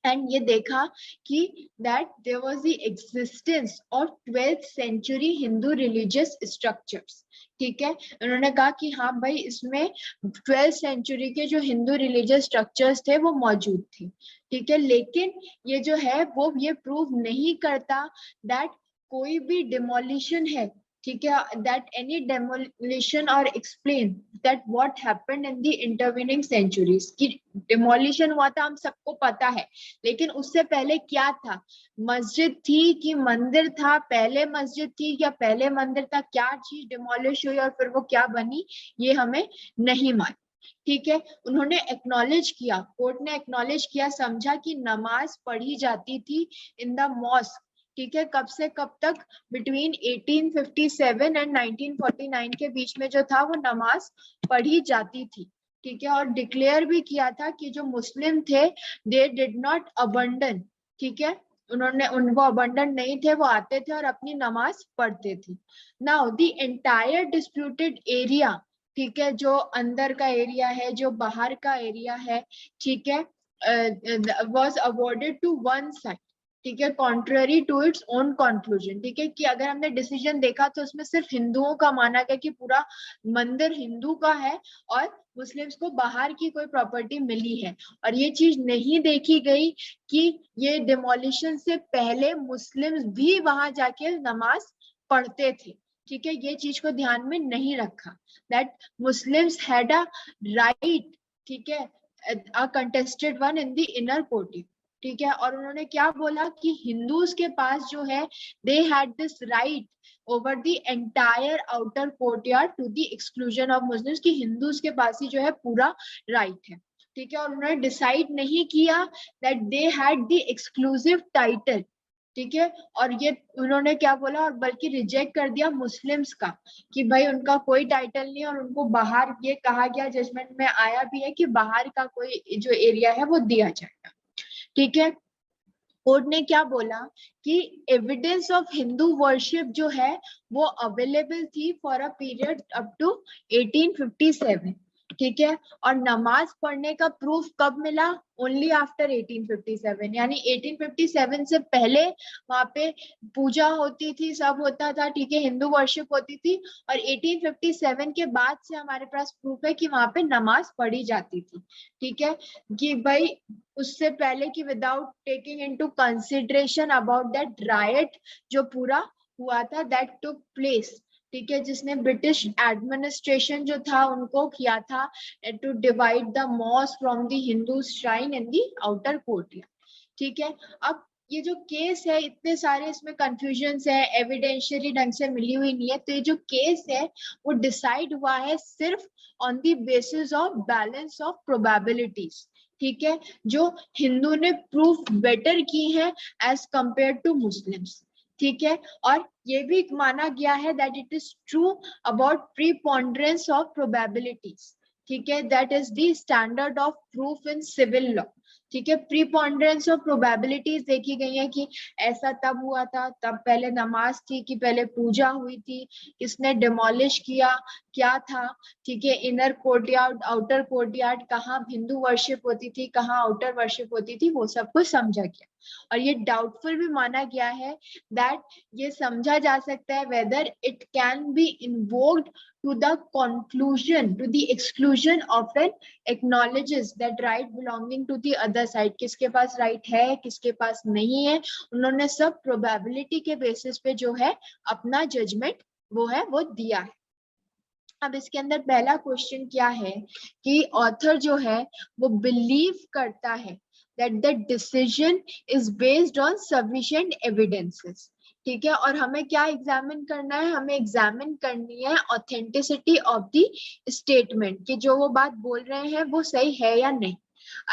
एंड ये देखा कि that there was the existence of 12th century Hindu religious structures, ठीक है। उन्होंने कहा कि हाँ भाई, इसमें 12th सेंचुरी के जो हिंदू रिलीजियस स्ट्रक्चर्स थे वो मौजूद थे, ठीक है। लेकिन ये जो है वो ये प्रूव नहीं करता दैट कोई भी डिमोलिशन है, ठीक है, दैट एनी डेमोलिशन और explain that what happened in the intervening centuries, कि डिमोलिशन हुआ था हम सबको पता है, लेकिन उससे पहले क्या था, मस्जिद थी कि मंदिर था, पहले मस्जिद थी या पहले मंदिर था, क्या चीज डिमोलिश हुई और फिर वो क्या बनी, ये हमें नहीं मालूम, ठीक है। उन्होंने एक्नॉलेज किया, कोर्ट ने एक्नॉलेज किया, समझा कि नमाज पढ़ी जाती थी इन द मॉस्क, ठीक है, कब से कब तक, बिटवीन 1857 एंड 1949 के बीच में जो था वो नमाज पढ़ी जाती थी, ठीक है। और डिक्लेयर भी किया था कि जो मुस्लिम थे दे डिड नॉट अबंडन, ठीक है, उन्होंने उनको अबंडन नहीं थे, वो आते थे और अपनी नमाज पढ़ते थे। Now the entire disputed area, ठीक है, जो अंदर का एरिया है, जो बाहर का एरिया है, ठीक है, was awarded to one side, ठीक है, contrary to its own conclusion, ठीक है, कि अगर हमने डिसीजन देखा तो उसमें सिर्फ हिंदुओं का माना गया कि पूरा मंदिर हिंदू का है और मुस्लिम्स को बाहर की कोई प्रॉपर्टी मिली है, और ये चीज नहीं देखी गई कि ये डिमोलिशन से पहले मुस्लिम्स भी वहां जाके नमाज पढ़ते थे, ठीक है। ये चीज को ध्यान में नहीं रखा that Muslims had a right, ठीक है, a contested one in the inner court, ठीक है। और उन्होंने क्या बोला कि हिंदूज के पास जो है they had this right over the entire outer courtyard to the exclusion of Muslims, कि हिंदूज के पास ही जो है पूरा राइट है, ठीक है। और उन्होंने डिसाइड नहीं किया that they had the exclusive title, ठीक है। और ये उन्होंने क्या बोला, और बल्कि रिजेक्ट कर दिया मुस्लिम्स का, कि भाई उनका कोई टाइटल नहीं, और उनको बाहर, ये कहा गया जजमेंट में आया भी है कि बाहर का कोई जो एरिया है वो दिया जाएगा, ठीक है। कोर्ट ने क्या बोला कि एविडेंस ऑफ हिंदू वर्शिप जो है वो अवेलेबल थी for a period up to 1857, ठीक है। और नमाज पढ़ने का प्रूफ कब मिला, ओनली आफ्टर 1857, यानी 1857 से पहले वहां पे पूजा होती थी, सब होता था, ठीक है, हिंदू वर्शिप होती थी, और 1857 के बाद से हमारे पास प्रूफ है कि वहां पे नमाज पढ़ी जाती थी, ठीक है। कि भाई उससे पहले कि without taking into consideration about that right जो पूरा हुआ था, दैट टुक प्लेस, ठीक है, जिसने ब्रिटिश एडमिनिस्ट्रेशन जो था उनको किया था to divide the mosque from the Hindu shrine in the outer court, ठीक है। अब ये जो केस है, इतने सारे इसमें कंफ्यूजन्स है, एविडेंशियरी ढंग से मिली हुई नहीं है, तो ये जो केस है वो डिसाइड हुआ है सिर्फ on the basis of balance of probabilities, ठीक है, जो हिंदू ने प्रूफ बेटर की है एज कंपेयर टू मुस्लिम्स, ठीक है। और ये भी माना गया है that it is true about preponderance of probabilities, ठीक है, that is the standard of proof in civil law, ठीक है। प्रीपोंडरेंस ऑफ प्रोबेबिलिटीज देखी गई है कि ऐसा तब हुआ था, तब पहले नमाज थी कि पहले पूजा हुई थी, किसने डिमोलिश किया, क्या था, ठीक है। इनर कोर्टयार्ड, आउटर कोर्टयार्ड, कहाँ हिंदू वर्शिप होती थी, कहाँ आउटर वर्शिप होती थी, वो सब कुछ समझा गया। और ये डाउटफुल भी माना गया है दैट ये समझा जा सकता है whether it can be invoked to the conclusion, to the exclusion of an acknowledges that right belonging to the other side, किसके पास right है, किसके पास नहीं है, उन्होंने सब probability के basis पे जो है अपना judgment वो है वो दिया है। अब इसके अंदर पहला क्वेश्चन क्या है कि ऑथर जो है वो बिलीव करता है that the decision is based on sufficient evidences, ठीक है। और हमें क्या एग्जामिन करना है, हमें एग्जामिन करनी है ऑथेंटिसिटी ऑफ द स्टेटमेंट, कि जो वो बात बोल रहे हैं वो सही है या नहीं।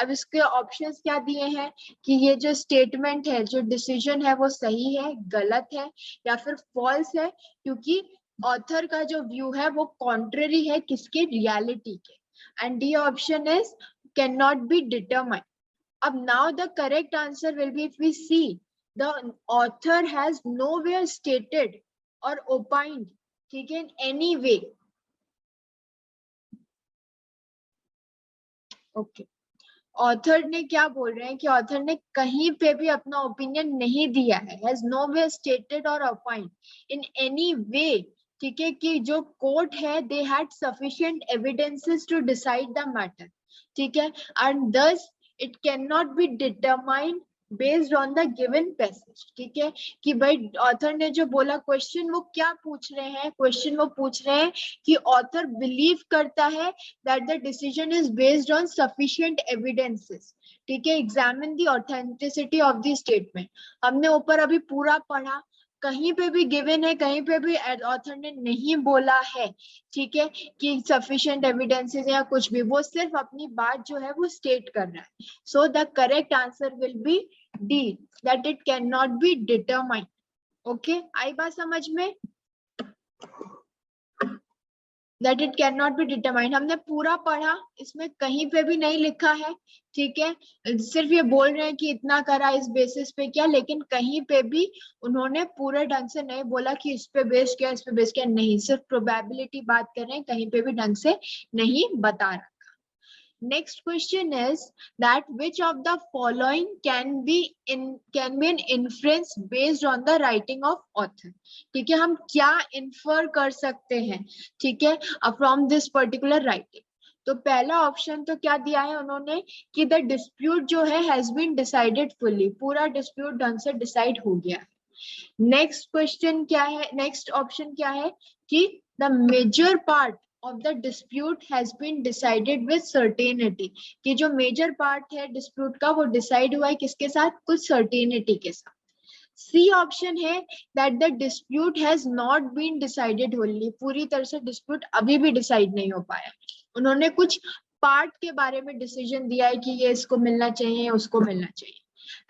अब इसके ऑप्शंस क्या दिए हैं कि ये जो स्टेटमेंट है, जो डिसीजन है वो सही है, गलत है या फिर फॉल्स है, क्योंकि ऑथर का जो व्यू है वो कॉन्ट्ररी है किसके, रियलिटी के। And D option is can not be determined. अब now the correct answer will be, if we see, the author has nowhere stated or opined, ठीक है, in any way, okay, author ने क्या बोल रहे हैं कि ऑथर ने कहीं पे भी अपना ओपिनियन नहीं दिया है, has nowhere stated or opined in any way, ठीक है, कि जो कोर्ट है they had sufficient evidences to decide the matter, ठीक है, and thus it cannot be determined based on the given passage, ठीक है। कि भाई ऑथर ने जो बोला, क्वेश्चन वो क्या पूछ रहे हैं, क्वेश्चन वो पूछ रहे हैं कि ऑथर बिलीव करता है that the decision is based on sufficient evidences, ठीक है, examine the authenticity of the statement। हमने ऊपर अभी पूरा पढ़ा, कहीं पे भी गिवन है, कहीं पे भी ऑथर ने नहीं बोला है, ठीक है, कि सफिशिएंट एविडेंसेस या कुछ भी, वो सिर्फ अपनी बात जो है वो स्टेट कर रहा है। So the correct answer will be D, that it can not be determined. Okay, आई बात समझ में, that it can not be determined. हमने पूरा पढ़ा, इसमें कहीं पे भी नहीं लिखा है, ठीक है, सिर्फ ये बोल रहे हैं कि इतना करा इस बेसिस पे क्या, लेकिन कहीं पे भी उन्होंने पूरे ढंग से नहीं बोला कि इस पे बेस किया, इस पे बेस किया, नहीं, सिर्फ प्रोबेबिलिटी बात कर रहे हैं, कहीं पे भी ढंग से नहीं बता रहा। Next question is that which of the following can be an inference based on the writing of author, ठीक है, हम क्या infer कर सकते हैं, ठीक है, from this particular writing। तो पहला ऑप्शन तो क्या दिया है उन्होंने कि द डिस्प्यूट जो है हैज बीन डिसाइडेड फुल्ली, पूरा डिस्प्यूट ढंग से डिसाइड हो गया है। नेक्स्ट क्वेश्चन क्या है, नेक्स्ट ऑप्शन क्या है कि the major part of the dispute has been decided with certainty, कि जो मेजर पार्ट है डिस्प्यूट का वो डिसाइड हुआ है किसके साथ, कुछ सर्टेनिटी के साथ। सी ऑप्शन है that the dispute has not been decided wholly, पूरी तरह से डिस्प्यूट अभी भी डिसाइड नहीं हो पाया, उन्होंने कुछ पार्ट के बारे में डिसीजन दिया है कि ये इसको मिलना चाहिए, उसको मिलना चाहिए।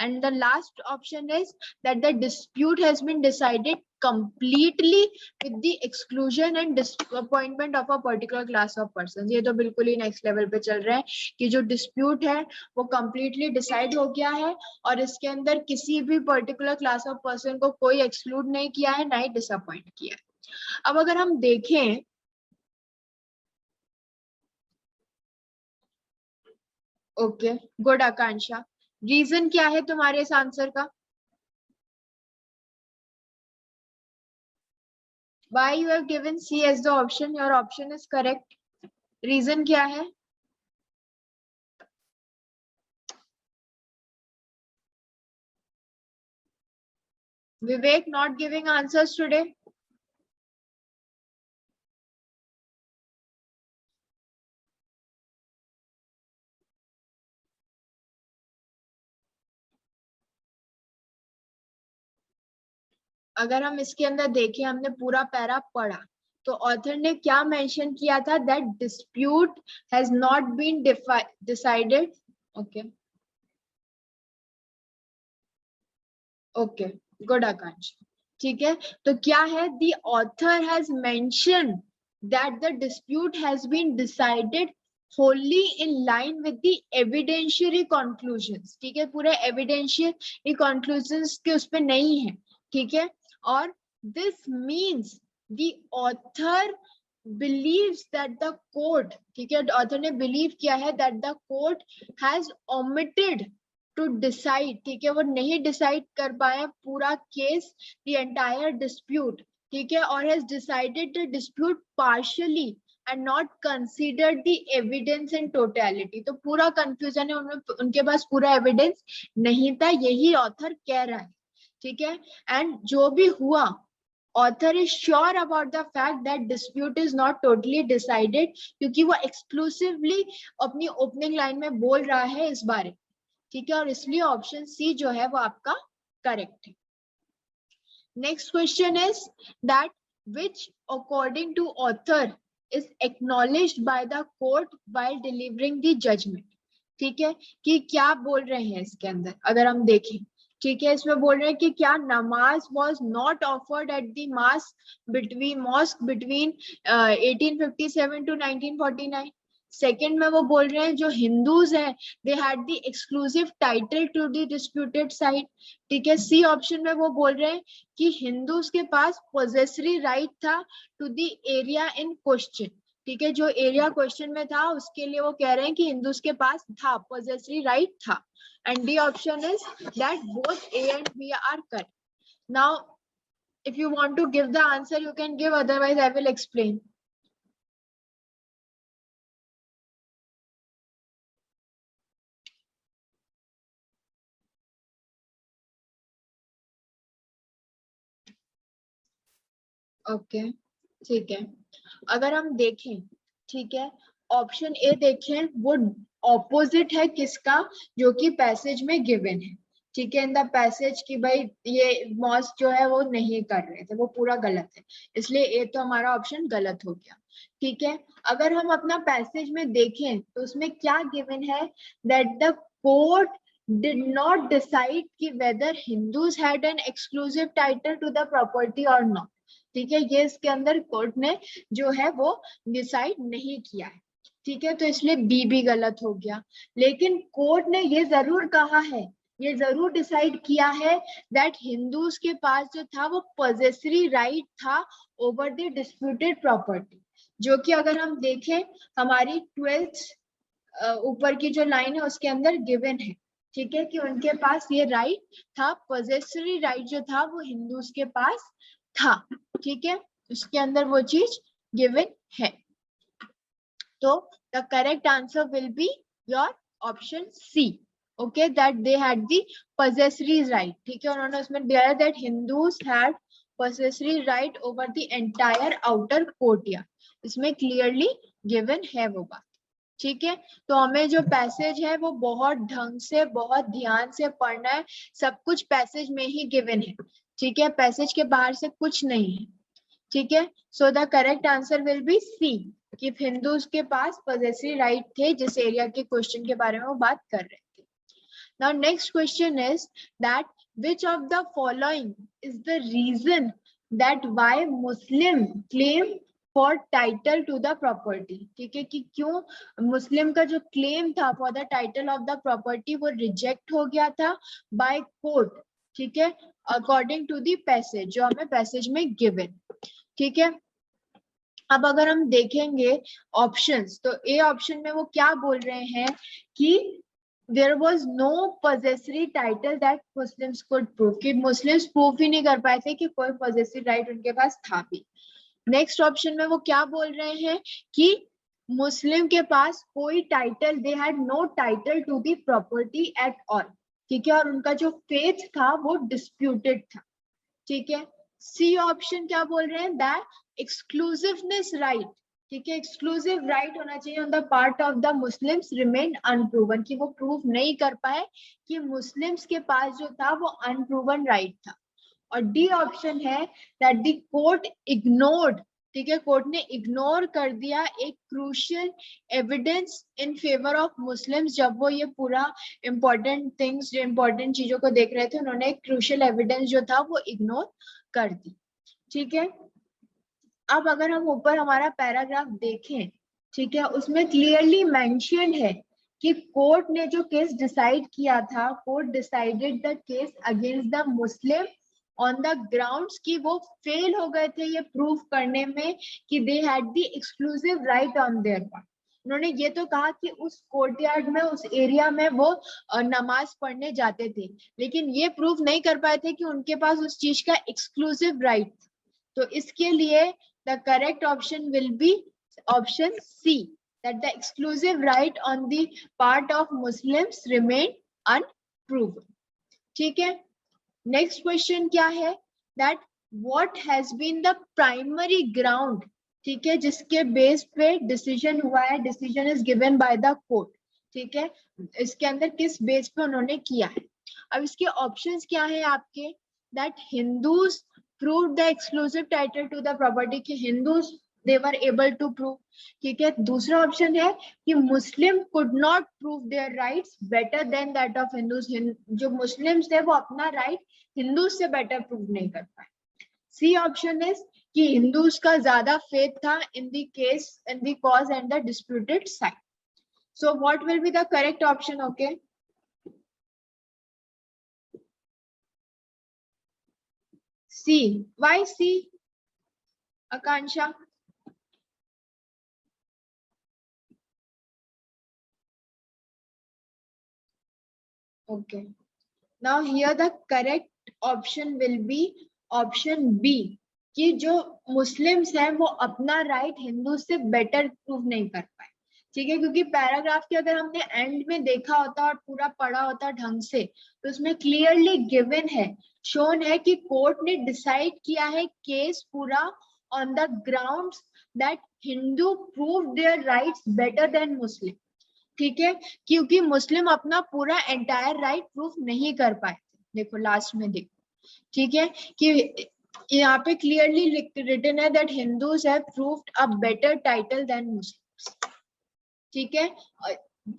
And the last option is that the dispute has been decided completely with the exclusion and disappointment of a particular class of persons। ये तो बिल्कुल ही नेक्स्ट लेवल पे चल रहे हैं कि जो डिस्प्यूट है वो completely डिसाइड हो गया है और इसके अंदर किसी भी पर्टिकुलर क्लास ऑफ पर्सन को कोई एक्सक्लूड नहीं किया है, ना ही डिसअपॉइंट किया है। अब अगर हम देखें, ओके, गुड आकांक्षा, रीजन क्या है तुम्हारे इस आंसर का, why you have given C as the option, your option is correct, reason क्या है? Vivek not giving answers today, अगर हम इसके अंदर देखें, हमने पूरा पैरा पढ़ा तो ऑथर ने क्या मेंशन किया था, that dispute has not been decided, okay okay, good Akanksh, ठीक है। तो क्या है, the author has mention that the dispute has been decided wholly in line with the evidentiary conclusions, ठीक है, पूरे evidentiary conclusions के उस पे नहीं है, ठीक है, और this means the author believes that the court, ठीक है, author ने believe किया है that the court has omitted to decide, ठीक है, वो नहीं डिसाइड कर पाए पूरा केस, the entire dispute, ठीक है, और has decided the dispute partially and not considered the evidence in totality. तो पूरा confusion है, उनके पास पूरा evidence नहीं था, यही author कह रहा है, ठीक है, and जो भी हुआ, author is sure about the fact that dispute is not totally decided, क्योंकि वो exclusively अपनी opening line में बोल रहा है इस बारे, ठीक है, और इसलिए ऑप्शन सी जो है वो आपका करेक्ट है. Next question is that which according to author is acknowledged by the court while delivering the judgment. ठीक है, कि क्या बोल रहे हैं इसके अंदर, अगर हम देखें, ठीक है, इसमें बोल रहे हैं कि क्या नमाज was not offered at the mosque between 1857 to 1949. Second में वो बोल रहे हैं जो हिंदूज हैं they had the exclusive title to the disputed site, ठीक है. सी ऑप्शन में वो बोल रहे हैं कि हिंदूज के पास पोजेसरी राइट था to the area in question, ठीक है, जो एरिया क्वेश्चन में था उसके लिए वो कह रहे हैं कि हिंदूज के पास था, पोजेसरी राइट था. And D option is that both A and B are correct. Now if you want to give the answer you can give, otherwise I will explain. Okay, ठीक है, अगर हम देखें, ठीक है, ऑप्शन ए देखें, वो ऑपोजिट है किसका, जो कि पैसेज में गिवन है, ठीक है, इन द पैसेज की भाई ये मॉस जो है वो नहीं कर रहे थे, वो पूरा गलत है, इसलिए ए तो हमारा ऑप्शन गलत हो गया, ठीक है. अगर हम अपना पैसेज में देखें तो उसमें क्या गिवन है, that the court did not decide कि whether Hindus had an exclusive title to the property or not, ठीक है, ये इसके अंदर कोर्ट ने जो है वो डिसाइड नहीं किया है, ठीक है, तो इसलिए बी भी गलत हो गया. लेकिन कोर्ट ने ये जरूर कहा है, ये जरूर डिसाइड किया है दैट हिंदूज के पास जो था वो पोजेसरी राइट था ओवर द डिस्प्यूटेड प्रॉपर्टी, जो कि अगर हम देखें हमारी 12th ऊपर की जो लाइन है उसके अंदर गिवन है, ठीक है, कि उनके पास ये राइट था, पोजेसरी राइट जो था वो हिंदूज के पास था, ठीक है, उसके अंदर वो चीज गिवन है. तो the correct answer will be your option C, okay, that they had the possessory right, ठीक है, उन्होंने उसमें दिया है that Hindus had possessory right over the entire outer courtyard, इसमें क्लियरली गिवन है वो बात, ठीक है. तो हमें जो पैसेज है वो बहुत ढंग से बहुत ध्यान से पढ़ना है, सब कुछ पैसेज में ही गिवन है, ठीक है, पैसेज के बाहर से कुछ नहीं है, ठीक है. So the correct answer will be C, कि हिंदूज के पास पोजेसरी राइट थे जिस एरिया के क्वेश्चन के बारे में वो बात कर रहे थे. Now next question is that which of the following is the reason that why Muslim claim for title to the property, ठीक है, कि क्यों मुस्लिम का जो क्लेम था for the title of the property वो रिजेक्ट हो गया था बाय कोर्ट, ठीक है, अकॉर्डिंग टू द पैसेज जो हमें पैसेज में गिवन, ठीक है. अब अगर हम देखेंगे ऑप्शंस, तो ए ऑप्शन में वो क्या बोल रहे हैं कि there was no possessory title that Muslims could prove, कि Muslims प्रूफ ही नहीं कर पाए थे कि कोई possessory right उनके पास था भी. नेक्स्ट ऑप्शन में वो क्या बोल रहे हैं कि मुस्लिम के पास कोई title, they had no title to the property at all, ठीक है, और उनका जो फेथ था वो डिस्प्यूटेड था, ठीक है. सी ऑप्शन क्या बोल रहे हैं, दैट एक्सक्लूसिवनेस राइट, ठीक है, एक्सक्लूसिव राइट होना चाहिए on the part of the Muslims remain unproven, कि वो प्रूव नहीं कर पाए कि मुस्लिम्स के पास जो था वो अनप्रूवन राइट था. और डी ऑप्शन है दैट द कोर्ट इग्नोर्ड, ठीक है, कोर्ट ने इग्नोर कर दिया एक crucial evidence in favour of Muslims, जब वो ये पूरा इंपॉर्टेंट थिंग्स, जो इंपॉर्टेंट चीजों को देख रहे थे, उन्होंने एक क्रूशियल एविडेंस जो था वो इग्नोर कर दी, ठीक है. अब अगर हम ऊपर हमारा पैराग्राफ देखें, ठीक है, उसमें क्लियरली मेंशन है कि कोर्ट ने जो केस डिसाइड किया था, court decided the case against the Muslim on the grounds कि वो फेल हो गए थे ये प्रूव करने में कि दे had the exclusive right on their part. उन्होंने ये तो कहा कि उस कोर्टयार्ड में, उस एरिया में वो नमाज पढ़ने जाते थे, लेकिन ये प्रूव नहीं कर पाए थे कि उनके पास उस चीज का एक्सक्लूसिव राइट। तो इसके लिए the correct option will be option C, that the exclusive right on the part of Muslims remain unproven. ठीक है, नेक्स्ट क्वेश्चन क्या है, that what has been the primary ground, ठीक है, जिसके बेस पे डिसीजन हुआ है, decision is given by the court. ठीक है, इसके अंदर किस बेस पे उन्होंने किया है। अब इसके ऑप्शंस क्या है आपके, that Hindus proved the exclusive title to the property, कि Hindus they were able to prove। ठीक है, दूसरा ऑप्शन है कि मुस्लिम could not prove their rights better than that of Hindus, जो मुस्लिम्स थे वो अपना राइट हिंदू से बेटर प्रूव नहीं कर पाए। सी ऑप्शन इज कि हिंदूज का ज्यादा फेथ था in the case, in the cause and the disputed side. So what will be the correct option? Okay, C. Why C, Akanksha? Okay, now here the correct option will be option B, कि जो मुस्लिम्स हैं वो अपना राइट हिंदू से बेटर प्रूव नहीं कर पाए। ठीक है, क्योंकि पैराग्राफ के अगर हमने एंड में देखा होता और पूरा पढ़ा होता ढंग से, तो उसमें क्लियरली गिवन है, शोन है कि कोर्ट ने डिसाइड किया है केस पूरा on the grounds that Hindu prove their rights better than Muslim. ठीक है, क्योंकि मुस्लिम अपना पूरा एंटायर राइट प्रूफ नहीं कर पाए थे। देखो लास्ट में देखो, ठीक है, कि यहाँ पे क्लियरली रिटन है that Hindus have proved a better title than Muslims. ठीक है,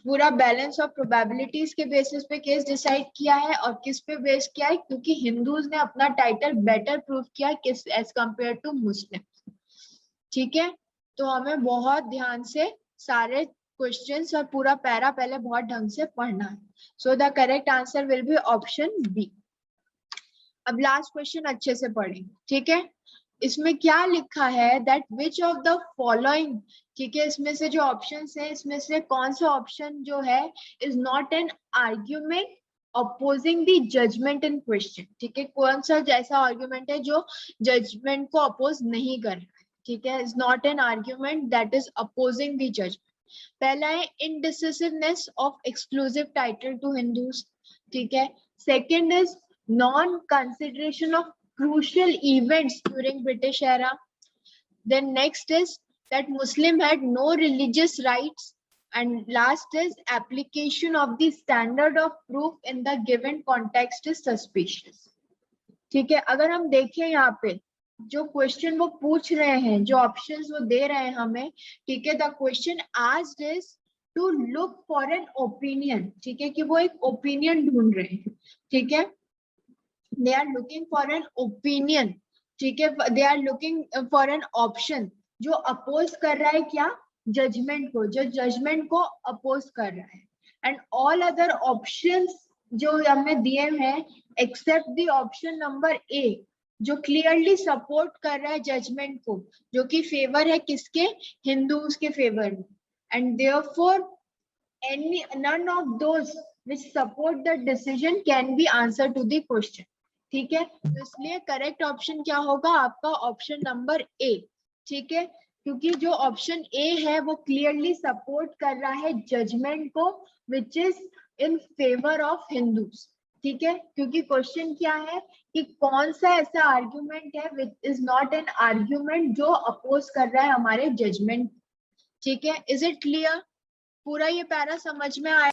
पूरा बैलेंस ऑफ प्रोबेबिलिटीज के बेसिस पे केस डिसाइड किया है, और किस पे बेस किया है, क्योंकि हिंदूज ने अपना टाइटल बेटर प्रूव किया किस एज कंपेयर टू मुस्लिम। ठीक है, तो हमें बहुत ध्यान से सारे क्वेश्चंस और पूरा पैरा पहले बहुत ढंग से पढ़ना है। So the correct answer will be option B. अब लास्ट क्वेश्चन अच्छे से पढ़ें। ठीक है, इसमें क्या लिखा है, that which of the following, ठीक है, इसमें से जो ऑप्शंस है, इसमें से कौन सा ऑप्शन जो है is not an argument opposing the judgement in question. ठीक है, कौन सा जैसा आर्ग्यूमेंट है जो जजमेंट को अपोज नहीं कर रहा है। ठीक है, is not an argument that is opposing the judgement. पहला है indecisiveness of exclusive title to Hindus. ठीक है, second is non consideration of crucial events during British era. Then next is that Muslim had no religious rights, and last is application of the standard of proof in the given context is suspicious. ठीक है, अगर हम देखें यहाँ पे जो क्वेश्चन वो पूछ रहे हैं, जो ऑप्शंस वो दे रहे हैं हमें, ठीक है, the question asked is to look for an opinion. ठीक है, कि वो एक ओपिनियन ढूंढ रहे हैं। ठीक है, they are looking for an opinion। ठीक है, they are looking for an option जो अपोज कर रहा है क्या, जजमेंट को, जो जजमेंट को अपोज कर रहा है। एंड ऑल अदर ऑप्शंस जो हमें दिए हैं except the option number A, जो क्लियरली सपोर्ट कर रहा है जजमेंट को, जो कि फेवर है किसके, हिंदूज के फेवर में। And therefore any none of those which support the decision can be answer to the question। ठीक है, तो इसलिए करेक्ट ऑप्शन क्या होगा आपका, ऑप्शन नंबर ए। ठीक है, क्योंकि जो ऑप्शन ए है वो क्लियरली सपोर्ट कर रहा है जजमेंट को which is in favour of Hindus. ठीक है, क्योंकि क्वेश्चन क्या है कि कौन सा ऐसा आर्ग्यूमेंट है which is not an argument जो अपोज कर रहा है हमारे जजमेंट। ठीक है, इज इट क्लियर? पूरा ये पैरा समझ में आया?